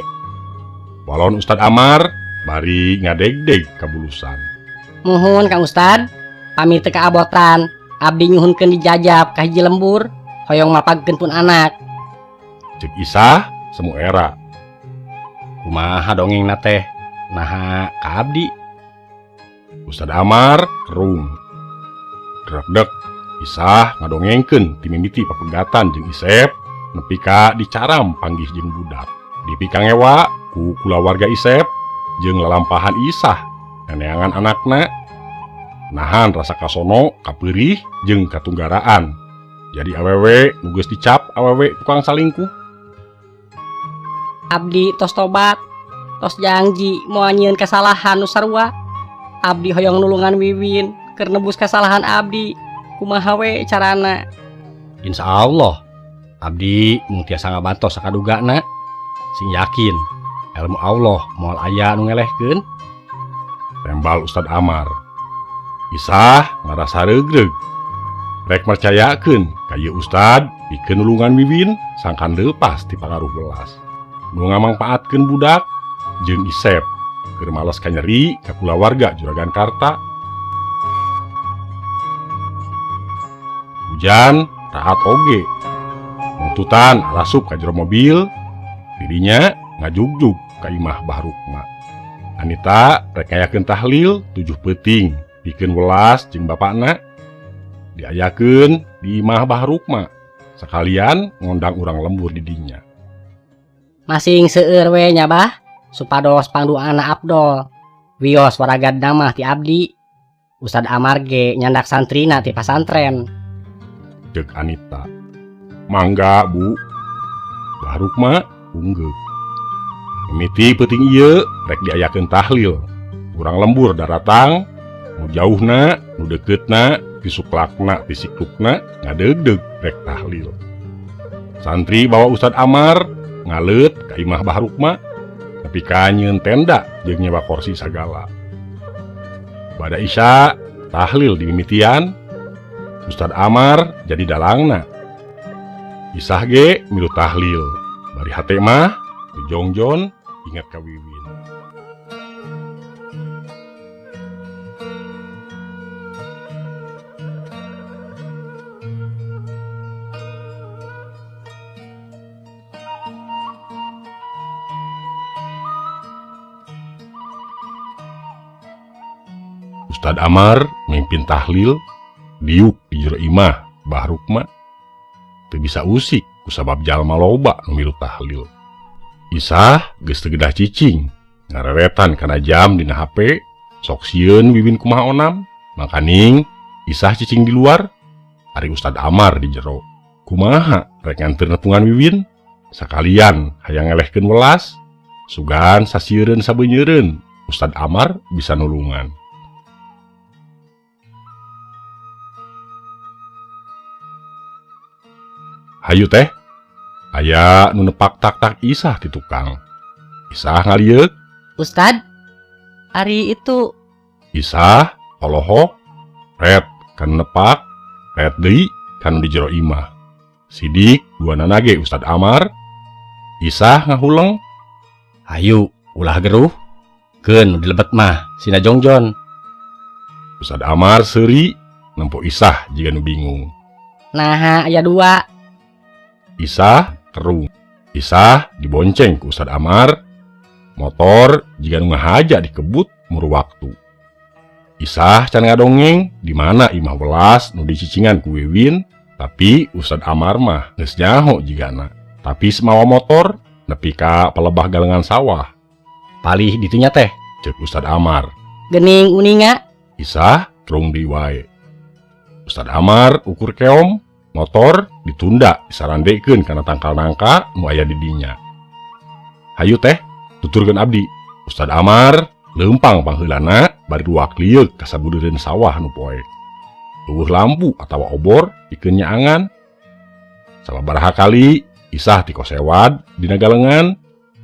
Walon Ustad Amar bari ngadegdeg kabulusan. Muhun Kang Ustad, pamit teu kaabotan. Abdi nyuhunkeun dijajab ka hiji lembur, hoyong mapagkeun pun anak. Cek Isah semu era. Kumaha dongengna teh? Naha ka abdi. Ustad Amar kerung. Dredeg Isah ngadongengkeun ti mimiti papegatan jeung Isep nepi ka dicaram panggih jeung budak. Dipikangewa ku kulawarga Isep jeung lalampahan Isah neneangan anakna. Nahan rasa kasono, kapeurih jeung katunggaraan. Jadi awewe nu geus dicap awewe tukang salingkuh. Abdi tos tobat, tos janji moal nyieun kesalahan nu sarua. Abdi hoyong nulungan Wiwin keur nebus kesalahan abdi. Kumaha we carana? Insyaallah abdi mung tiasa ngabantos sakadugana. Sing yakin ilmu Allah moal aya nu ngelehkeun. Tembal Ustad Amar. Isah ngarasa regreg. Rek percayakeun ka ieu Ustad pikeun nulungan Wiwin sangkan leupas ti pangaruh welas. Nu ngamangpaatkeun budak jeung Isep keur males ka nyeri ka kulawarga Juragan Karta. Hujan rahat oge. Nuntutan arasup ka jero mobil. Dirinya ngajugjug ka imah Bahrukma. Anita rek ngayakeun tahlil 7 peuting pikeun welas jeung bapakna. Diayakeun di imah Bahrukma. Sakalian ngondang urang lembur di dinya. Masing seueur we nya bah, supados pangduana Abdol. Wios waragad namah ti abdi. Ustad Amar ge nyandak santrina ti pasantren. Cek Anita. Mangga Bu. Bahrukma unggeuh. Mimiti peuting ieu rek diayakeun tahlil. Urang lembur daratang, nu jauhna, nu dekeutna, pisuklakna, pisiklukna ngadegdeg rek tahlil. Santri bawa Ustad Amar ngaleut ka imah Bahrukma, nepi ka nyieun tenda jeung nyewa kursi sagala. Bada Isya tahlil di mimitian, Ustad Amar jadi dalangna. Isah ge milu tahlil. Bari hate mah dijongjon ingat ka Wiwin. Ustad Amar mimpin tahlil diuk di jero imah Bahrukma. Teu bisa usik kusabab jalma loba nu milu tahlil. Isah geus teu gedah cicing ngareretan kana jam dina HP sok sieun Wiwin kumaha onam. Makaning Isah cicing di luar, ari Ustad Amar di jero. Kumaha rek nganteur nepungan Wiwin? Sakalian hayang ngelehkeun welas, sugan sasieun sabeunyeureun Ustad Amar bisa nulungan. Hayu teh, aya nu nepak tak-tak Isah ti tukang. Isah ngalieuk. Ustad, ari itu Isah olohok, red kan nepak, red deui kan di jero imah. Sidik duanana ge Ustad Amar. Isah ngahuleng. Hayu ulah geruh. Keun dilebet mah sina jongjon. Ustad Amar seuri nempo Isah jiga nu bingung. Nah aya 2. Isah kerung. Isah dibonceng ku Ustad Amar. Motor jika nu ngahaja dikebut muru waktu. Isah can ngadongeng di mana imah welas nu dicicingan ku Wiwin, tapi Ustad Amar mah geus nyaho jigana. Tapi semawa motor nepi ka pelebah galengan sawah. Palih ditunya teh, Cek Ustad Amar. Gening uninga. Isah terung di wae. Ustad Amar ukur keom. Motor ditunda disarandekeun kana tangkal nangka nu aya di dinya. Hayu teh, tuturkeun abdi. Ustad Amar leumpang pangheulana bari duak lieur ka sabudeureun sawah nu poek. Eueuh lampu atawa obor pikeun nyaangan. Sababaraha kali Isah ti kosewad dina galengan,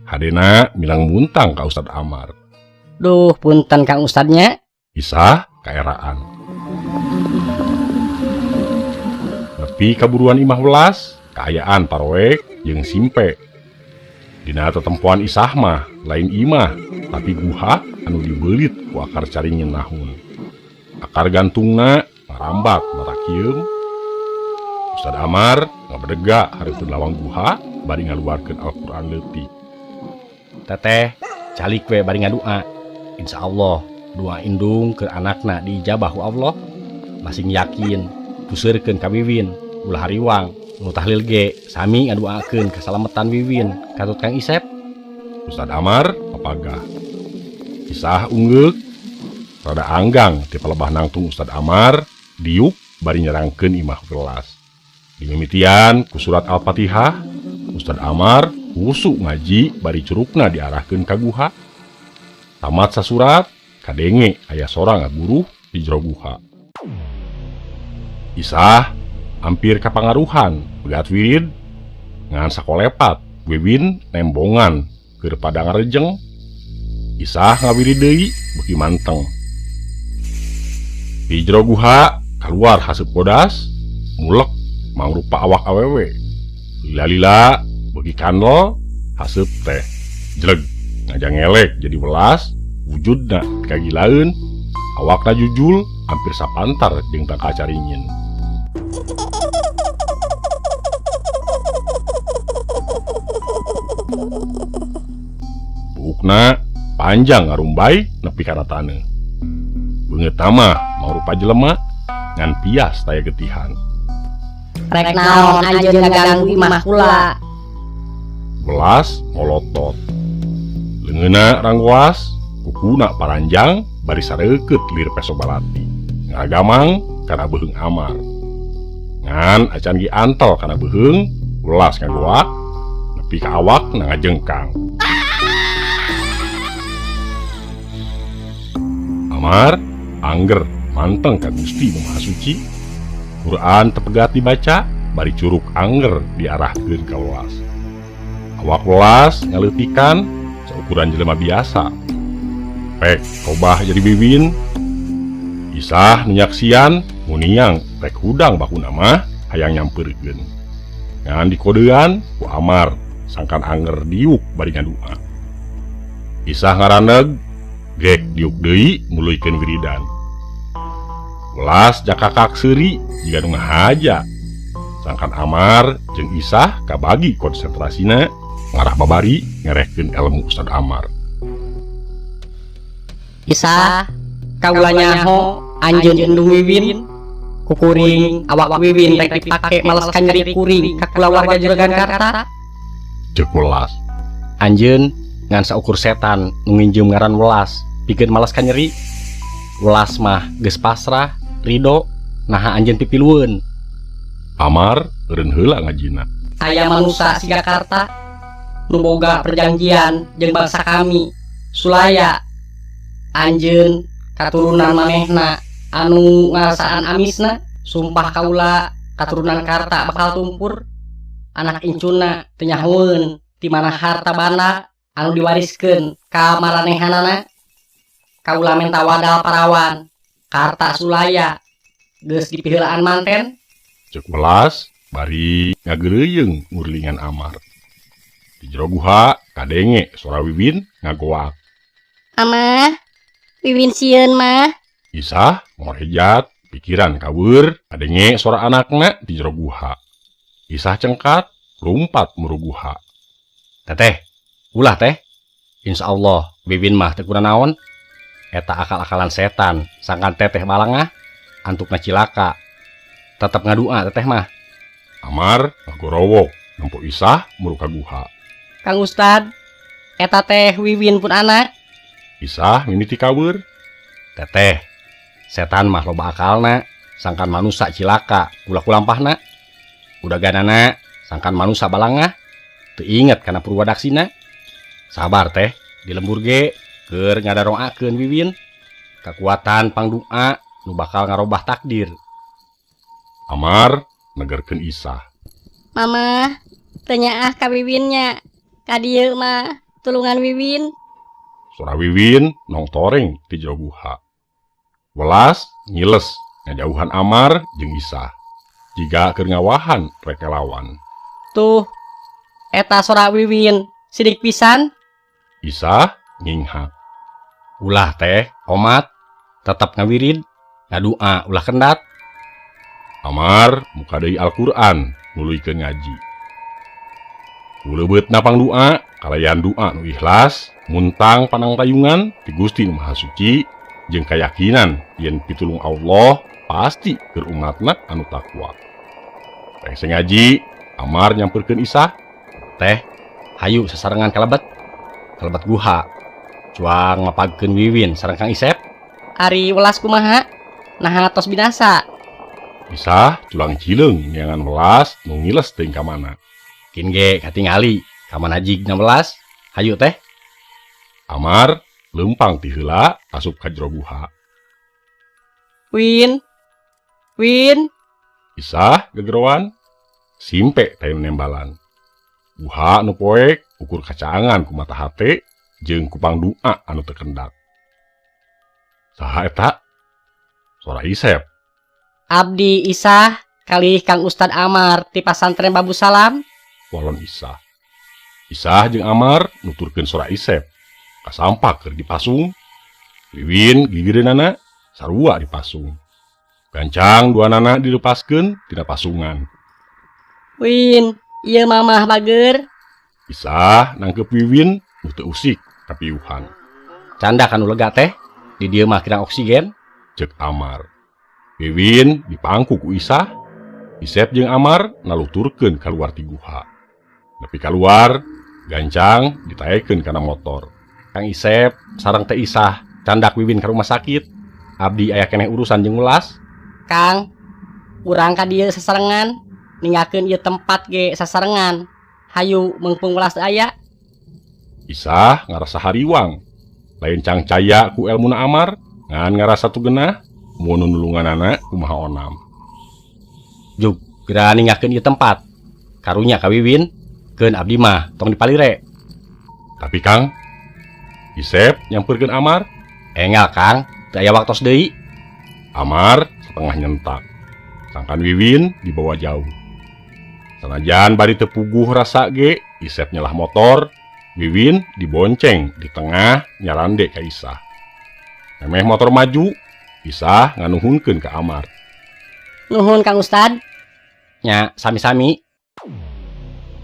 hadena milang muntang ka Ustad Amar. Duh punten Kang Ustadnya. Isah kaeraan. Nepi kaburuan imah welas, kaayaan parowek jeung simpe. Dina tetempoan Isah mah lain imah, tapi guha anu dibeulit ku akar caringin nahun. Akar gantungna ngarambat mata kieum. Ustad Amar ngabedega hareupeun lawang guha bari ngaluarkeun Al-Qur'an leutik. teteh calik we bari ngadua. Insyaallah doa indung ke anakna diijabah ku Allah. Masing yakin dipuseurkeun ka Wiwin ulah hariwang nu tahlil ge sami ngaduakeun kasalametan Wiwin katut Kang Isep. Ustad Amar papagah. Isah ungguk rada anggang ti palebah nangtung Ustad Amar diuk bari nyerangkeun imah welas. Dimimitian ku surat Al-Fatihah, Ustad Amar usuk ngaji bari curugna diarahkeun ka guha. Tamat sasurat, kadenge aya sorang ngaguruh di jero guha. Isah hampir kapangaruhan begat wirid ngan sakolepat Wiwin nembongan keur padang rejeng. Isah ngawirid deui beuki manteng. Di jero guha keluar haseup bodas mulek mangrupa awak awewe. Lila-lila beuki kandel haseup teh jleg ngajang ngelek jadi welas wujudna kagilaeun awakna jujul hampir sapantar jeung tangka caringin. Buukna panjang ngarumbai nepi kana taneuh. Beungeut mah mangrupa jelema ngan pias taya getihan. Rek naon anjeun ngaganggu imah kula. Welas ngolotot. Leungeunna ranggoas, kukuna paranjang bari sareukeut lir peso balati. Ngagamang kana beuheung Amar. Ngan acan gi antol kana beuheung, welas ngagoak nepi ka awak na ngajengkang. Amar angger manteng ka Gusti Nu Maha Suci. Quran tepegat dibaca bari curug angger diarahkeun ka welas. Awak welas ngaleutikan saukuran jelema biasa. Pek kobah jadi Wiwin. Isah nyaksian muniang rek hudang bakuna mah hayang nyampeurkeun. Ngan dikodean ku Amar sangkan anger diuk bari ngadua. Isah ngaraneg gek diuk deui muluykeun wiridan. Welas jakakak seuri jika nu ngahaja. Sangkan Amar jeung Isah kabagi konsentrasina ngarah babari ngerehkeun ilmu Ustad Amar. Isah kaula nyaho anjeun endung Wiwin kukuring awak Wiwin rek dipake maleskan nyeri kuring ka kulawarga Juragan Karta. Ceuk welas. Anjeun ngan saukur setan nu nginjeum ngaran welas pikeun maleskan nyeri. Welas mah geus pasrah ridho naha anjeun pipilueun. Amar eureun heula ngajina. Aya manusia siga Karta nu boga perjanjian jeung bangsa kami Sulaya. Anjeun katurunan manehna anu ngarasaan amisna sumpah kaula katurunan Karta bakal tumpur. Anak incuna teu nyahoeun ti mana harta banda anu diwariskeun ka maranehanana. Kaula menta wadal parawan Karta Sulaya geus dipiheulaan manten. Ceuk welas bari ngageureuyeung ngurlingan Amar. Di jero guha kadenge suara Wiwin ngagoak. Amah, Wiwin sieun mah. Isah ngorejat pikiran kabur kadenge suara anakna di jero guha. Isah cengkat lompat muru guha. Teteh, ulah teh. Insyaallah Wiwin mah teu kunaon. Eta akal-akalan setan sangkan teteh balangah antukna cilaka. Tetep ngadua teteh mah. Amar ngagorowok nempo Isah muru ka guha. Kang Ustad, eta teh Wiwin pun anak. Isah mimiti kabur. Teteh, setan mah loba akalna sangkan manusia cilaka ulah kulampahna. Udah ganana sangkan manusia balangah teu inget kana purwadaksina. Sabar teh di lembur ge keur ngadaroakeun Wiwin kekuatan pangdoa nu bakal ngarobah takdir. Amar negerkeun Isah. Mama, teu nyaah ka Wiwinnya. Ka dieu mah tulungan Wiwin. Suara Wiwin nongtoreng di jero guha. Welas ngiles ngajauhan Amar jeung Isah. Jiga keur ngawahan rek lawan. Tuh, eta sora Wiwin sidik pisan. Isah nginghak. Ulah teh, omat tetep ngawirid, ngadua ulah kendat. Amar muka deui Al-Qur'an nuluykeun ngaji. Uleubeutna pangdoa kalayan doa nu ikhlas muntang panang tayungan ti Gusti Nu Maha Suci jeung kayakinan yen pitulung Allah pasti keur umatna anu takwa. Rek ngaji, Amar nyamperkeun Isah. Teh, hayu sasarengan kalebet guha. Cuang ngapagkeun Wiwin sareng Kang Isep. Ari welas kumaha? Nah tos binasa. Isah culang cileung nyangan welas nu ngiles teuing ka mana. Kin ge katingali ka mana jigna welas. Hayu teh. Amar lempang ti heula asup ka jero guha. Win. Isah gegerowan simpe teu nembalan. Guha anu poek ukur kacaangan ku mata hate jeung kupang doa anu teu kendak. Saha eta? Suara Isep. Abdi Isah kalih Kang Ustad Amar ti pasantren Babu Salam. Walon Isah. Isah jeung Amar nuturkeun suara Isep. Kasampak keur dipasung. Wiwin gigireunana sarua dipasung. Gancang duanana dilepaskeun tina pasungan. Win, ieu mamah bager. Isah nangkep Wiwin nu teu usik kapiuhan. Canda kanu lega teh. Di dieu mah kirang oksigen. Cek Amar. Wiwin dipangku ku Isah. Isep jeung Amar naluturkeun kaluar ti guha. Nepi kaluar, gancang ditaekeun kana motor. Kang Isep sareng teh Isah candak Wiwin ka rumah sakit. Abdi aya keneh urusan jeung ulas. Kang, urang ka dieu sasarengan, ninggalkeun ieu tempat ge sasarengan. Hayu meungpung welas aya. Isah ngarasa hariwang. Lain cangcaya ku elmuna Amar, ngan ngarasa tugenah mun nulunganana kumaha onam. Juk, geura ninggalkeun ieu tempat. Karunya ka Wiwin, keun abdi mah tong dipalire. Tapi Kang, Isep nyamperkeun Amar. Engal Kang, teu aya waktos deui. Amar setengah nyentak. Sangkan Wiwin dibawa jauh. Sanajan bari teu puguh rasa ge, Isep nyalah motor, Wiwin dibonceng di tengah nyarande ka Isah. Memeh motor maju, Isah nganuhunkeun ka Amar. Nuhun Kang Ustad. Nya sami-sami.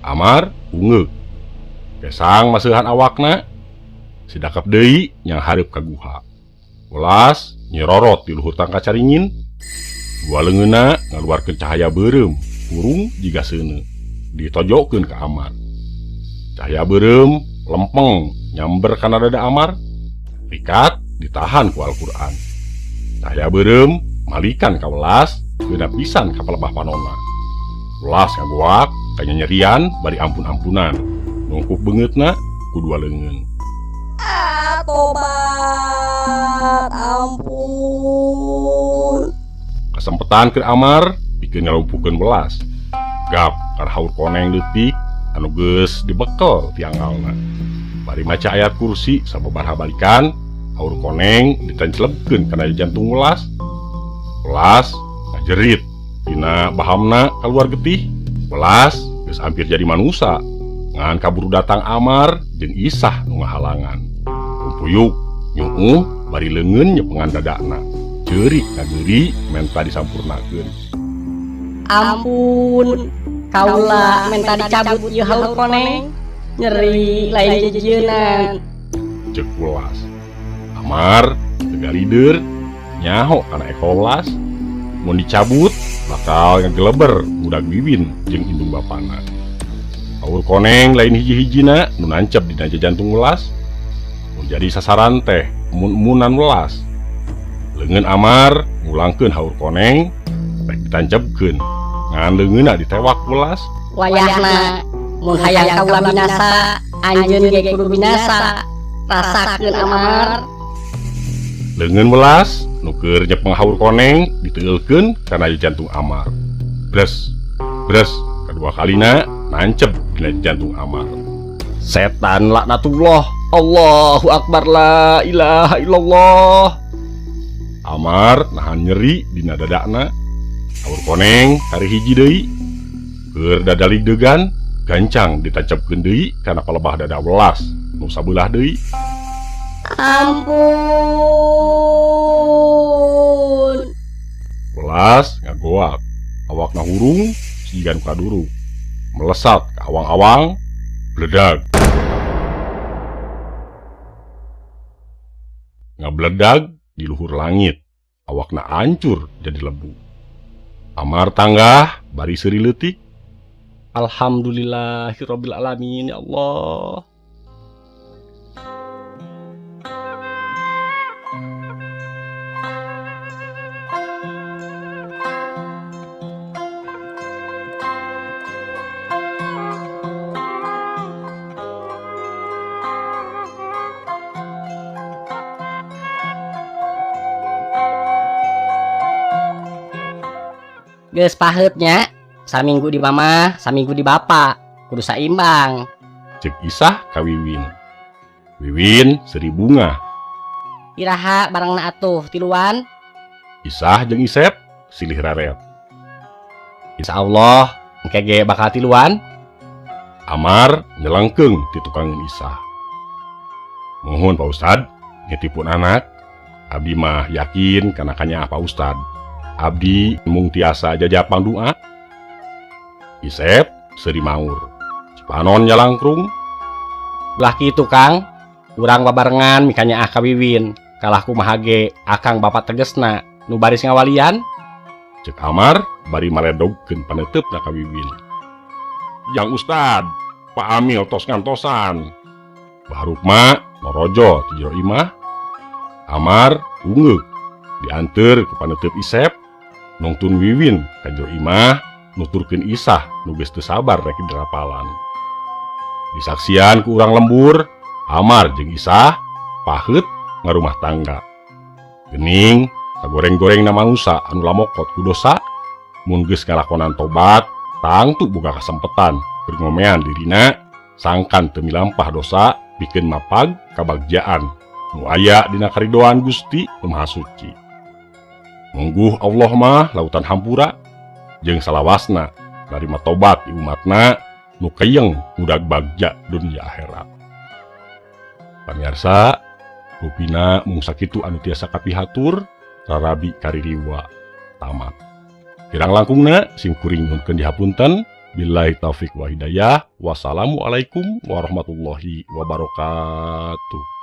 Amar ungeuk. Kesang maseuhan awakna, sidakep deui nyang hareup ka guha. Welas nyerorot di luhur tangka caringin. Dua leungeunna ngaluarkeun cahaya beureum, kurung jiga seuneu. Ditojokkeun ka Amar. Cahaya beureum lempeng nyamber kana dada Amar. Pikat ditahan ku Al-Qur'an. Cahaya beureum malikan ka welas, geuna pisan ka palebah panonna. Welas ngagoak kanya nyerian bari ampun-ampunan. Nungkup beungeutna ku dua leungeun. Tobat, ampun. Kasempetan keur Amar pikeun ngalumpukeun welas. Gap kana haur koneng leutik anu geus dibekel ti anggalna. Bari maca ayat kursi sababaraha balikan, haur koneng ditencelebkeun kana jantung welas. Welas ngajerit dina bahamna kaluar getih. Welas geus hampir jadi manusa. Ngan kaburu datang Amar jeung Isah nu ngahalangan. Rumpuyuk nyuuh bari leungeun nyepengan dadana. Ceurik ngageuri menta disampurnakeun. Ampun, kaula menta dicabut ieu haur koneng. Nyeri lain jejeunan. Cek Welas. Amar tegalider nyaho kana ekol welas. Mun dicabut bakal ngageleber budak Wiwin jeung indung bapana. Haur koneng lain hiji-hijina nu nancep dina jantung welas. Mun jadi sasaran teh mun-munan welas. Leungeun Amar ngulangkeun haur koneng rek ditancepkeun ngan leungeunna ditewak welas. Wayahna mun hayang kaula binasa, anjeun ge kudu binasa. Rasakeun Amar. Leungeun welas nu keur nyepeng haur koneng diteueulkeun kana jantung Amar. Bres, bres, kadua kalina nancep dina jantung Amar. Setan laknatullah. Allahu Akbar, la ilaha illallah. Amar nahan nyeri dina dadana. Haur koneng kari hiji deui. Keur dadalig degan, gancang ditacepkeun deui kana palebah dada welas nu sabeulah deui. Ampun. Welas ngagoak, awakna hurung sigan kaduru. Melesat ke awang-awang, bledag. Ngabledag di luhur langit. awakna hancur jadi lebu. Amar tanggah bari seuri leutik. Alhamdulillahirabbil alamin ya Allah. Geus paheutnya, saminggu di mama, saminggu di bapa, kudu saimbang. Cek Isah ka Wiwin. Wiwin seuri bunga. Iraha barangna atuh tiluan. Isah jeung Isep silih raret. Insya Allah engke ge bakal tiluan. Amar nyelengkeung ti tukangeun Isah. Mohon Pak Ustad, ngetipun anak. Abdi mah yakin kana kanya Pak Ustad. Abdi mung tiasa jajapang doa. Isep seuri maur. Cipanon nyalangkrung. Lah kitu Kang, urang babarengan mikanya ka Wiwin. Kalah kumaha ge akang bapak tegesna nu baris ngawalian. Cek Amar bari maledogkeun paneuteup ka Wiwin. Jang Ustad, Pak Amil tos ngantosan. Bahruk mah norojo ti jero imah. Amar ungeuk dianteur ku paneutup Isep. Nongtun Wiwin ka jero imah nuturkeun Isah nu geus teu sabar rek dirapalan. Disaksian ku urang lembur, Amar jeung Isah paheut ngarumah tangga. Geuning sagoreng-goreng na manusa anu lamokot ku dosa, mun geus ngalakonan tobat, tangtu boga kasempetan keur ngomean dirina sangkan teu milampah dosa pikeun mapag kabagjaan nu aya dina karidoan Gusti Nu Maha Suci. Mungguh Allah mah lautan hampura jeung salawasna narima tobat di umatna nu keyeng mudag bagja dunia akhirat. Pamirsa, rupina mung sakitu anu tiasa kapihatur rarabi kaririwa tamat. Kirang langkungna sim kuring nyuhunkeun dihapunten. Billahi taufik wa hidayah. Wassalamualaikum warahmatullahi wabarakatuh.